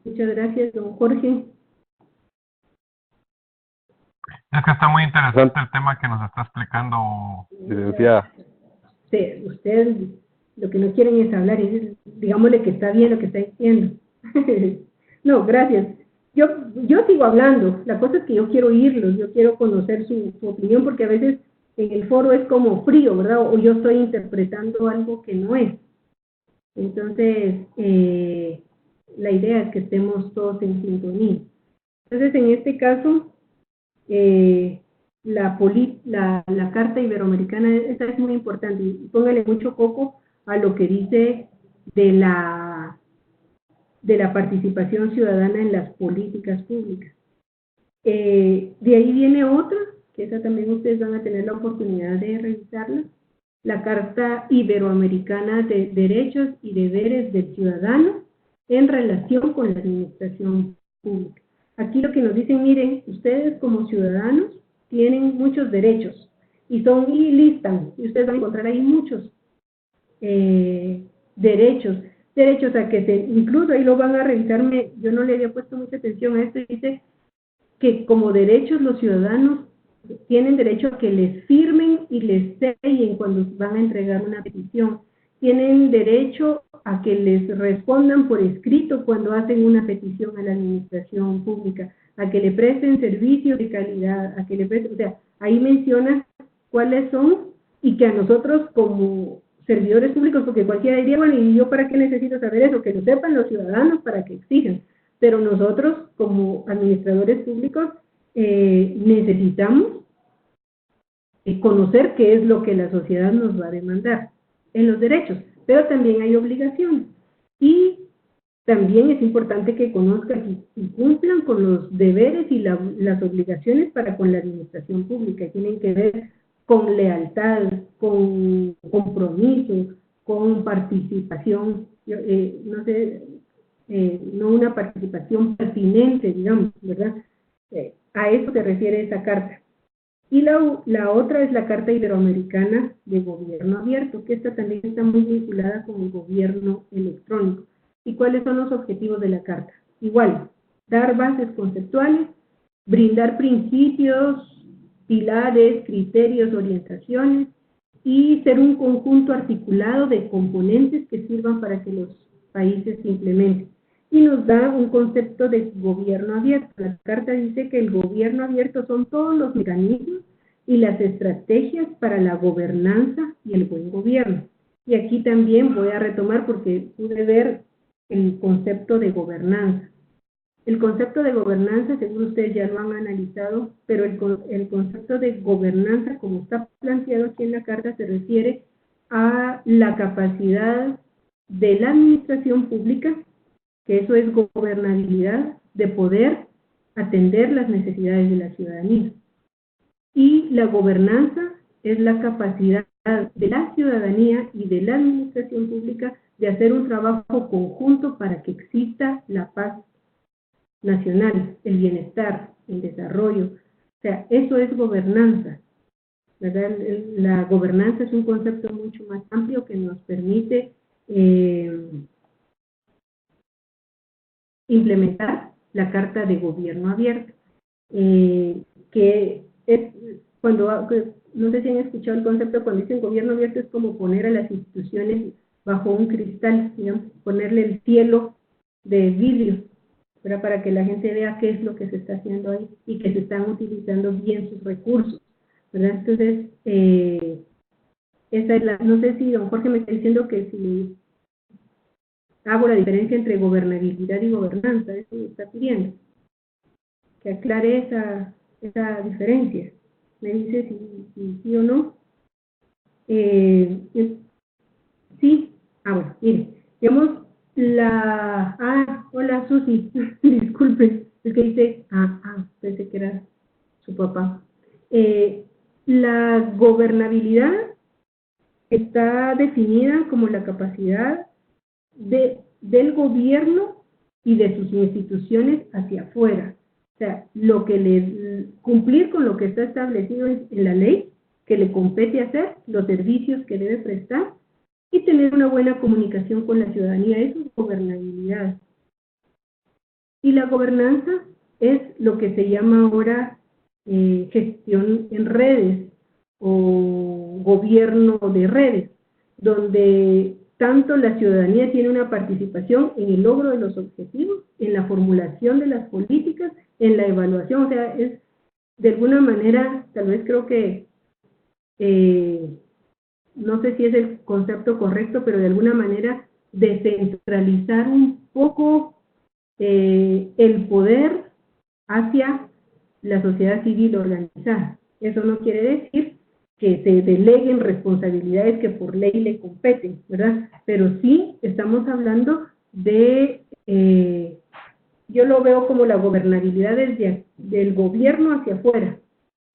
Muchas gracias, don Jorge. Es que está muy interesante el tema que nos está explicando, licenciada. Sí, ustedes lo que no quieren es hablar, y digámosle que está bien lo que está diciendo. No, gracias. Yo sigo hablando, la cosa es que yo quiero oírlos, yo quiero conocer su opinión, porque a veces en el foro es como frío, ¿verdad? O yo estoy interpretando algo que no es. Entonces, la idea es que estemos todos en sintonía. Entonces, en este caso, la Carta Iberoamericana, esta es muy importante, y póngale mucho coco, a lo que dice de la participación ciudadana en las políticas públicas. De ahí viene otra, que esa también ustedes van a tener la oportunidad de revisarla, la Carta Iberoamericana de Derechos y Deberes del Ciudadano en relación con la administración pública. Aquí lo que nos dicen, miren, ustedes como ciudadanos tienen muchos derechos y listan, y ustedes van a encontrar ahí muchos derechos a que incluso ahí lo van a revisarme, yo no le había puesto mucha atención a esto, y dice que como derechos los ciudadanos tienen derecho a que les firmen y les sellen cuando van a entregar una petición, tienen derecho a que les respondan por escrito cuando hacen una petición a la administración pública, a que le presten servicios de calidad, a que le presten, o sea, ahí menciona cuáles son, y que a nosotros como servidores públicos, porque cualquiera diría, bueno, ¿y yo para qué necesito saber eso? Que lo sepan los ciudadanos para que exijan, pero nosotros como administradores públicos necesitamos conocer qué es lo que la sociedad nos va a demandar en los derechos, pero también hay obligaciones, y también es importante que conozcan y cumplan con los deberes y las obligaciones para con la administración pública. Tienen que ver con lealtad, con compromiso, con participación, no una participación pertinente, digamos, ¿verdad? A eso se refiere esa carta. Y la otra es la Carta Iberoamericana de Gobierno Abierto, que esta también está muy vinculada con el gobierno electrónico. ¿Y cuáles son los objetivos de la carta? Igual, dar bases conceptuales, brindar principios, pilares, criterios, orientaciones, y ser un conjunto articulado de componentes que sirvan para que los países se implementen. Y nos da un concepto de gobierno abierto. La carta dice que el gobierno abierto son todos los mecanismos y las estrategias para la gobernanza y el buen gobierno. Y aquí también voy a retomar porque pude ver el concepto de gobernanza. El concepto de gobernanza, seguro ustedes ya lo han analizado, pero el concepto de gobernanza, como está planteado aquí en la carta, se refiere a la capacidad de la administración pública, que eso es gobernabilidad, de poder atender las necesidades de la ciudadanía. Y la gobernanza es la capacidad de la ciudadanía y de la administración pública de hacer un trabajo conjunto para que exista la paz nacional, el bienestar, el desarrollo. O sea, eso es gobernanza, ¿verdad? La gobernanza es un concepto mucho más amplio que nos permite implementar la Carta de Gobierno Abierto, que es cuando, no sé si han escuchado el concepto, cuando dicen gobierno abierto es como poner a las instituciones bajo un cristal, digamos, ponerle el cielo de vidrio, ¿verdad? Para que la gente vea qué es lo que se está haciendo ahí y que se están utilizando bien sus recursos, ¿verdad? Entonces, esa es no sé si don Jorge me está diciendo que si hago la diferencia entre gobernabilidad y gobernanza, eso me está pidiendo, que aclare esa diferencia. Me dice si sí o no. Sí, bueno, mire, digamos, hola Susi, disculpe, es que dice, pensé que era su papá. La gobernabilidad está definida como la capacidad del gobierno y de sus instituciones hacia afuera. O sea, cumplir con lo que está establecido en la ley, que le compete hacer, los servicios que debe prestar, y tener una buena comunicación con la ciudadanía. Eso es gobernabilidad. Y la gobernanza es lo que se llama ahora gestión en redes o gobierno de redes, donde tanto la ciudadanía tiene una participación en el logro de los objetivos, en la formulación de las políticas, en la evaluación. O sea, es de alguna manera, tal vez creo que no sé si es el concepto correcto, pero de alguna manera descentralizar un poco el poder hacia la sociedad civil organizada. Eso no quiere decir que se deleguen responsabilidades que por ley le competen, ¿verdad? Pero sí estamos hablando de, yo lo veo como la gobernabilidad del gobierno hacia afuera,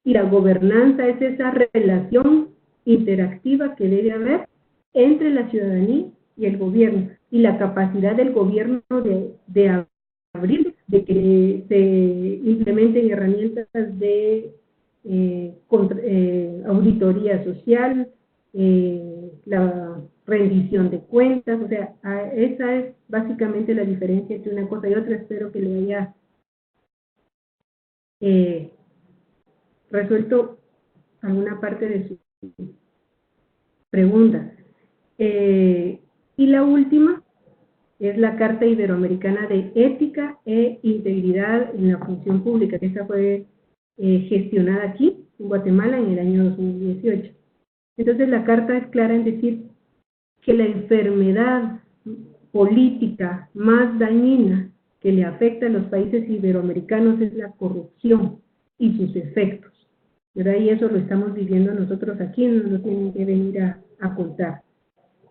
y la gobernanza es esa relación interactiva que debe haber entre la ciudadanía y el gobierno, y la capacidad del gobierno de abrir, de que se implementen herramientas de auditoría social, la rendición de cuentas, o sea, esa es básicamente la diferencia entre una cosa y otra. Espero que le haya resuelto alguna parte de su pregunta. Y la última es la Carta Iberoamericana de Ética e Integridad en la Función Pública, que esta fue gestionada aquí, en Guatemala, en el año 2018. Entonces, la Carta es clara en decir que la enfermedad política más dañina que le afecta a los países iberoamericanos es la corrupción y sus efectos, ¿verdad? Y eso lo estamos viviendo nosotros aquí, no nos tienen que venir a contar.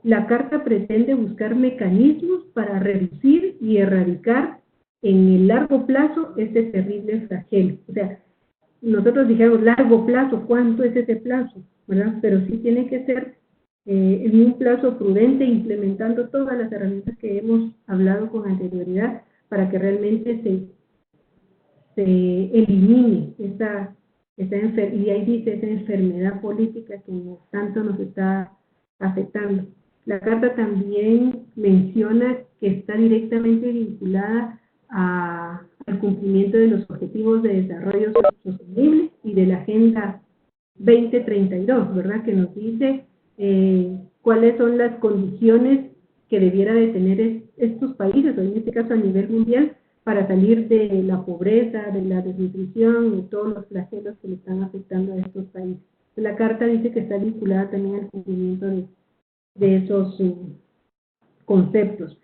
La Carta pretende buscar mecanismos para reducir y erradicar en el largo plazo este terrible flagelo. O sea, nosotros dijimos largo plazo, ¿cuánto es ese plazo? ¿Verdad? Pero sí tiene que ser en un plazo prudente, implementando todas las herramientas que hemos hablado con anterioridad para que realmente se elimine esa enfermedad, y ahí dice esa enfermedad política que tanto nos está afectando. La Carta también menciona que está directamente vinculada al cumplimiento de los Objetivos de Desarrollo Sostenible y de la Agenda 2032, ¿verdad? Que nos dice cuáles son las condiciones que debiera de tener estos países, o en este caso a nivel mundial, para salir de la pobreza, de la desnutrición y todos los flagelos que le están afectando a estos países. La Carta dice que está vinculada también al cumplimiento de esos conceptos.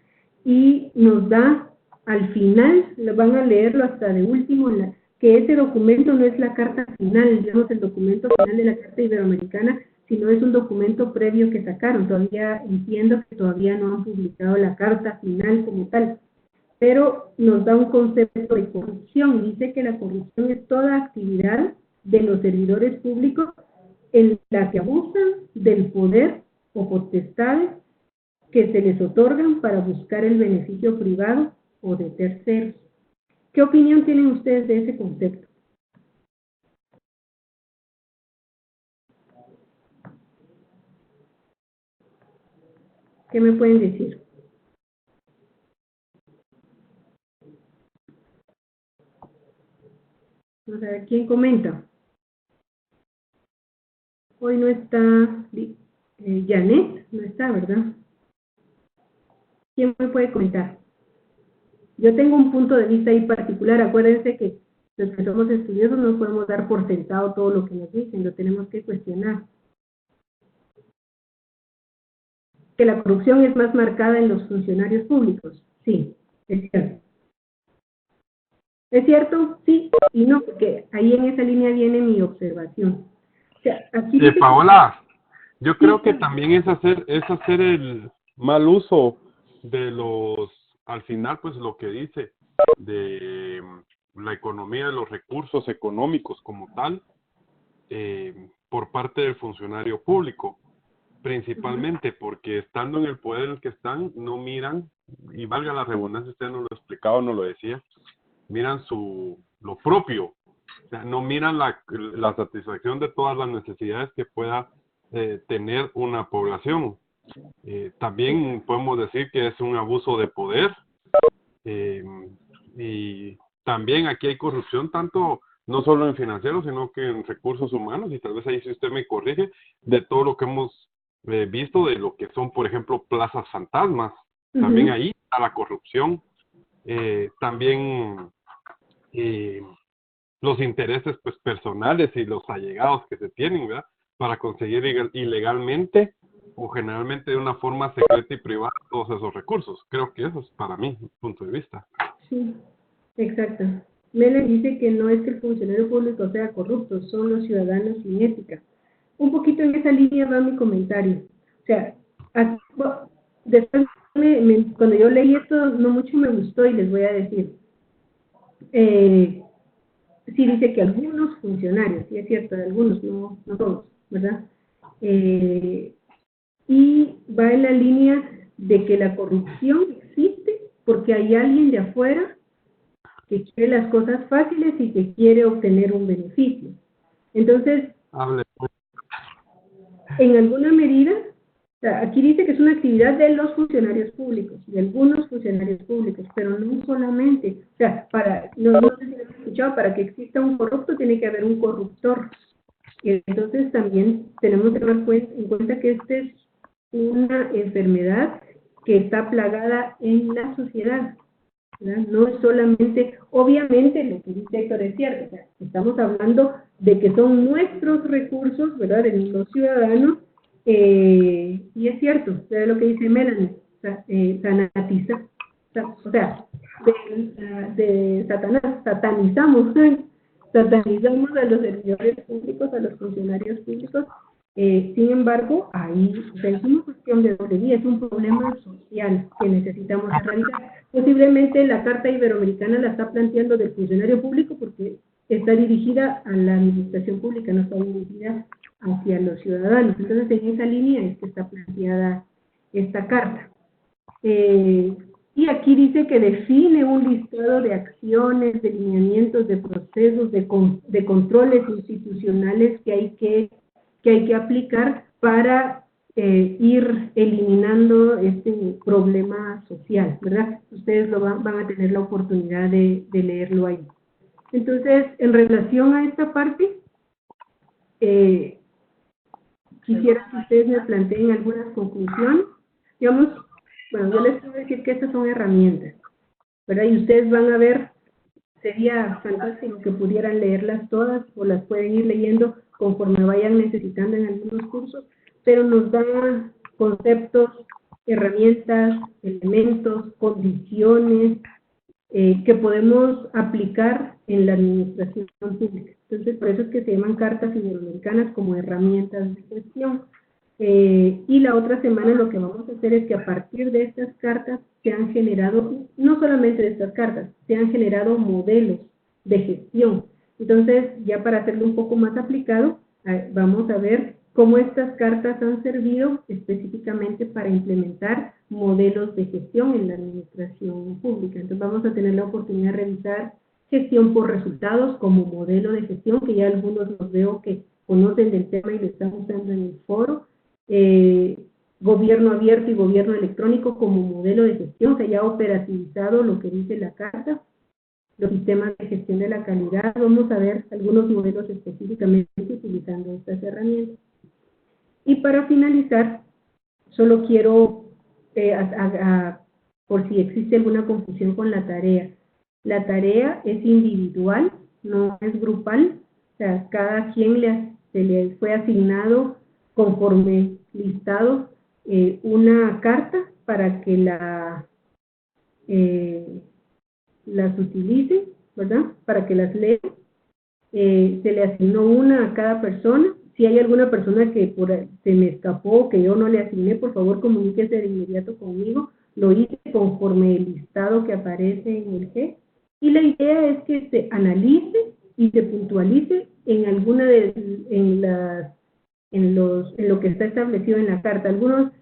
Y nos da, al final, van a leerlo hasta de último, que ese documento no es la carta final, digamos, el documento final de la Carta Iberoamericana, sino es un documento previo que sacaron. Todavía entiendo que todavía no han publicado la carta final como tal, pero nos da un concepto de corrupción. Dice que la corrupción es toda actividad de los servidores públicos en la que abusan del poder o potestades que se les otorgan para buscar el beneficio privado o de terceros. ¿Qué opinión tienen ustedes de ese concepto? ¿Qué me pueden decir? Vamos a ver, ¿quién comenta? Hoy no está Janet, no está, ¿verdad? ¿Quién me puede comentar? Yo tengo un punto de vista ahí particular. Acuérdense que los que somos estudiosos no podemos dar por sentado todo lo que nos dicen, lo tenemos que cuestionar. Que la corrupción es más marcada en los funcionarios públicos. Sí, es cierto. ¿Es cierto? Sí y no, porque ahí en esa línea viene mi observación. O sea, aquí Paola, yo creo que también es hacer el mal uso de al final, pues lo que dice, de la economía, de los recursos económicos como tal, por parte del funcionario público, principalmente porque estando en el poder en el que están, no miran, y valga la redundancia, usted nos lo explicaba, nos lo decía, miran lo propio, o sea, no miran la satisfacción de todas las necesidades que pueda tener una población. También podemos decir que es un abuso de poder, y también aquí hay corrupción, tanto no solo en financieros, sino que en recursos humanos, y tal vez ahí si usted me corrige, de todo lo que hemos visto, de lo que son, por ejemplo, plazas fantasmas. También ahí está la corrupción. También los intereses pues personales y los allegados que se tienen, ¿verdad? Para conseguir ilegalmente o generalmente de una forma secreta y privada todos esos recursos. Creo que eso es para mí, mi punto de vista. Sí, exacto. Mele dice que no es que el funcionario público sea corrupto, son los ciudadanos sin ética. un poquito en esa línea va mi comentario. O sea, después cuando yo leí esto, no mucho me gustó y les voy a decir. Sí dice que algunos funcionarios, sí es cierto, algunos, no todos, ¿verdad? Y va en la línea de que la corrupción existe porque hay alguien de afuera que quiere las cosas fáciles y que quiere obtener un beneficio. Entonces, en alguna medida, o sea, aquí dice que es una actividad de los funcionarios públicos, de algunos funcionarios públicos, pero no solamente. O sea, no sé si lo han escuchado, para que exista un corrupto tiene que haber un corruptor. Y entonces también tenemos que tomar en cuenta que esta es una enfermedad que está plagada en la sociedad, ¿verdad? No es solamente, obviamente lo que dice Héctor es cierto, o sea, estamos hablando de que son nuestros recursos, ¿verdad?, de los ciudadanos, y es cierto, es lo que dice Melanie, sanatizar, o sea, de Satanás, satanizamos a los servidores públicos, a los funcionarios públicos. Sin embargo, ahí, o sea, es una cuestión de doble vía, es un problema social que necesitamos erradicar. Posiblemente la Carta Iberoamericana la está planteando del funcionario público porque está dirigida a la administración pública, no está dirigida hacia los ciudadanos. Entonces, en esa línea es que está planteada esta carta. Y aquí dice que define un listado de acciones, de lineamientos, de procesos, de controles institucionales que hay que aplicar para ir eliminando este problema social, ¿verdad? Ustedes van a tener la oportunidad de leerlo ahí. Entonces, en relación a esta parte, quisiera que ustedes me planteen algunas conclusiones. Digamos, bueno, yo les puedo decir que estas son herramientas, ¿verdad? Y ustedes van a ver, sería fantástico que pudieran leerlas todas o las pueden ir leyendo conforme vayan necesitando en algunos cursos, pero nos da conceptos, herramientas, elementos, condiciones que podemos aplicar en la administración pública. Entonces, por eso es que se llaman cartas iberoamericanas como herramientas de gestión. Y la otra semana lo que vamos a hacer es que a partir de estas cartas se han generado, no solamente de estas cartas, se han generado modelos de gestión. Entonces, ya para hacerlo un poco más aplicado, vamos a ver cómo estas cartas han servido específicamente para implementar modelos de gestión en la administración pública. Entonces, vamos a tener la oportunidad de revisar gestión por resultados como modelo de gestión, que ya algunos los veo que conocen del tema y lo están usando en el foro. Gobierno abierto y gobierno electrónico como modelo de gestión, que ya ha operativizado lo que dice la carta. Los sistemas de gestión de la calidad, vamos a ver algunos modelos específicamente utilizando estas herramientas. Y para finalizar, solo quiero, por si existe alguna confusión con la tarea. La tarea es individual, no es grupal, o sea, cada quien se le fue asignado conforme listado una carta para que las utilice, ¿verdad? Para que las lea. Se le asignó una a cada persona. Si hay alguna persona que se me escapó, que yo no le asigné, por favor comuníquese de inmediato conmigo. Lo hice conforme el listado que aparece en el G. Y la idea es que se analice y se puntualice en alguna en lo que está establecido en la carta. Algunas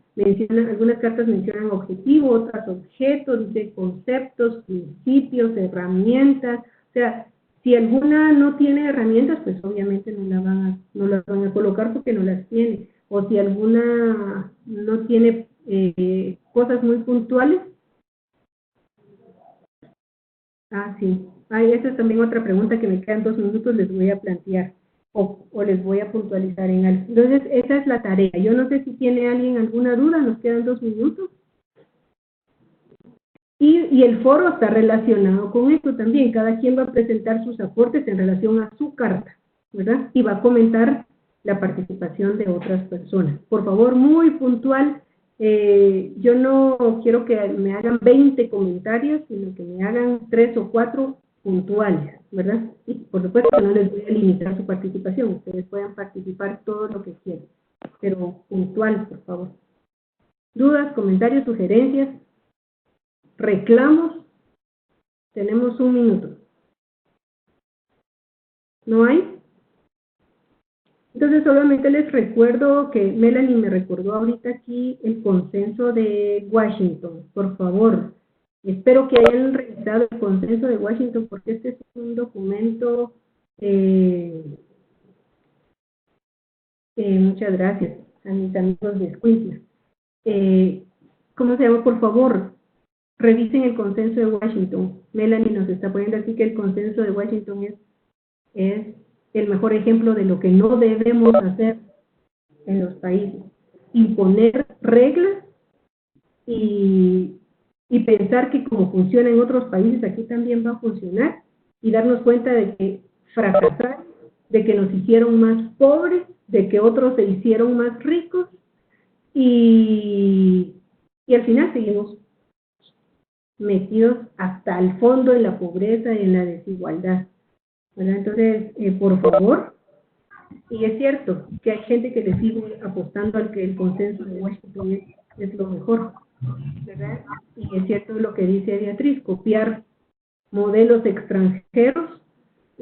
cartas mencionan objetivo, otras objetos, dice conceptos, principios, herramientas. O sea, si alguna no tiene herramientas, pues obviamente no la van a colocar porque no las tiene. O si alguna no tiene cosas muy puntuales. Sí. Esa es también otra pregunta que me quedan 2 minutos, les voy a plantear. O les voy a puntualizar en algo. Entonces, esa es la tarea. Yo no sé si tiene alguien alguna duda, nos quedan 2 minutos. Y el foro está relacionado con esto también. Cada quien va a presentar sus aportes en relación a su carta, ¿verdad? Y va a comentar la participación de otras personas. Por favor, muy puntual. Yo no quiero que me hagan 20 comentarios, sino que me hagan 3 o 4 puntuales, ¿verdad? Y por supuesto que no les voy a limitar su participación, ustedes pueden participar todo lo que quieran, pero puntual, por favor. Dudas, comentarios, sugerencias, reclamos, tenemos 1 minuto. ¿No hay? Entonces solamente les recuerdo que Melanie me recordó ahorita aquí el consenso de Washington, por favor. Espero que hayan revisado el consenso de Washington porque este es un documento, muchas gracias a mis amigos de Escuintla. ¿Cómo se llama? Por favor, revisen el consenso de Washington. Melanie nos está poniendo aquí que el consenso de Washington es el mejor ejemplo de lo que no debemos hacer en los países. Imponer reglas y pensar que como funciona en otros países, aquí también va a funcionar y darnos cuenta de que fracasaron, de que nos hicieron más pobres, de que otros se hicieron más ricos y al final seguimos metidos hasta el fondo en la pobreza y en la desigualdad. ¿Verdad? Entonces, por favor, y es cierto que hay gente que le sigue apostando al que el consenso de Washington es lo mejor, ¿verdad? Y es cierto lo que dice Beatriz, copiar modelos extranjeros.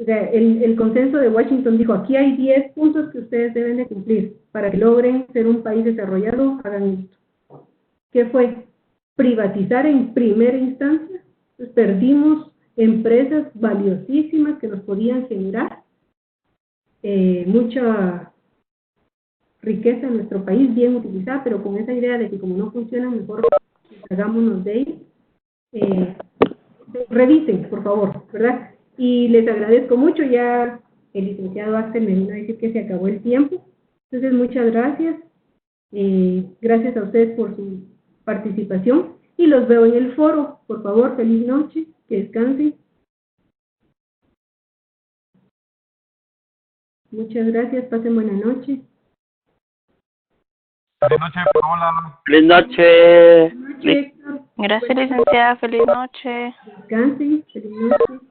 O sea, el consenso de Washington dijo, aquí hay 10 puntos que ustedes deben de cumplir para que logren ser un país desarrollado, hagan esto. ¿Qué fue? Privatizar en primera instancia. Entonces, perdimos empresas valiosísimas que nos podían generar mucha riqueza en nuestro país, bien utilizada, pero con esa idea de que como no funcionan, mejor hagámonos de ellos. Revisen, por favor, ¿verdad? Y les agradezco mucho, ya el licenciado Axel me vino a decir que se acabó el tiempo, entonces muchas gracias, gracias a ustedes por su participación y los veo en el foro. Por favor, feliz noche, que descansen. Muchas gracias, pasen buena noche. Feliz noche, Paola. Feliz noche. Buenas noches, Héctor. Gracias, licenciada. Feliz noche. Descansen, feliz noche.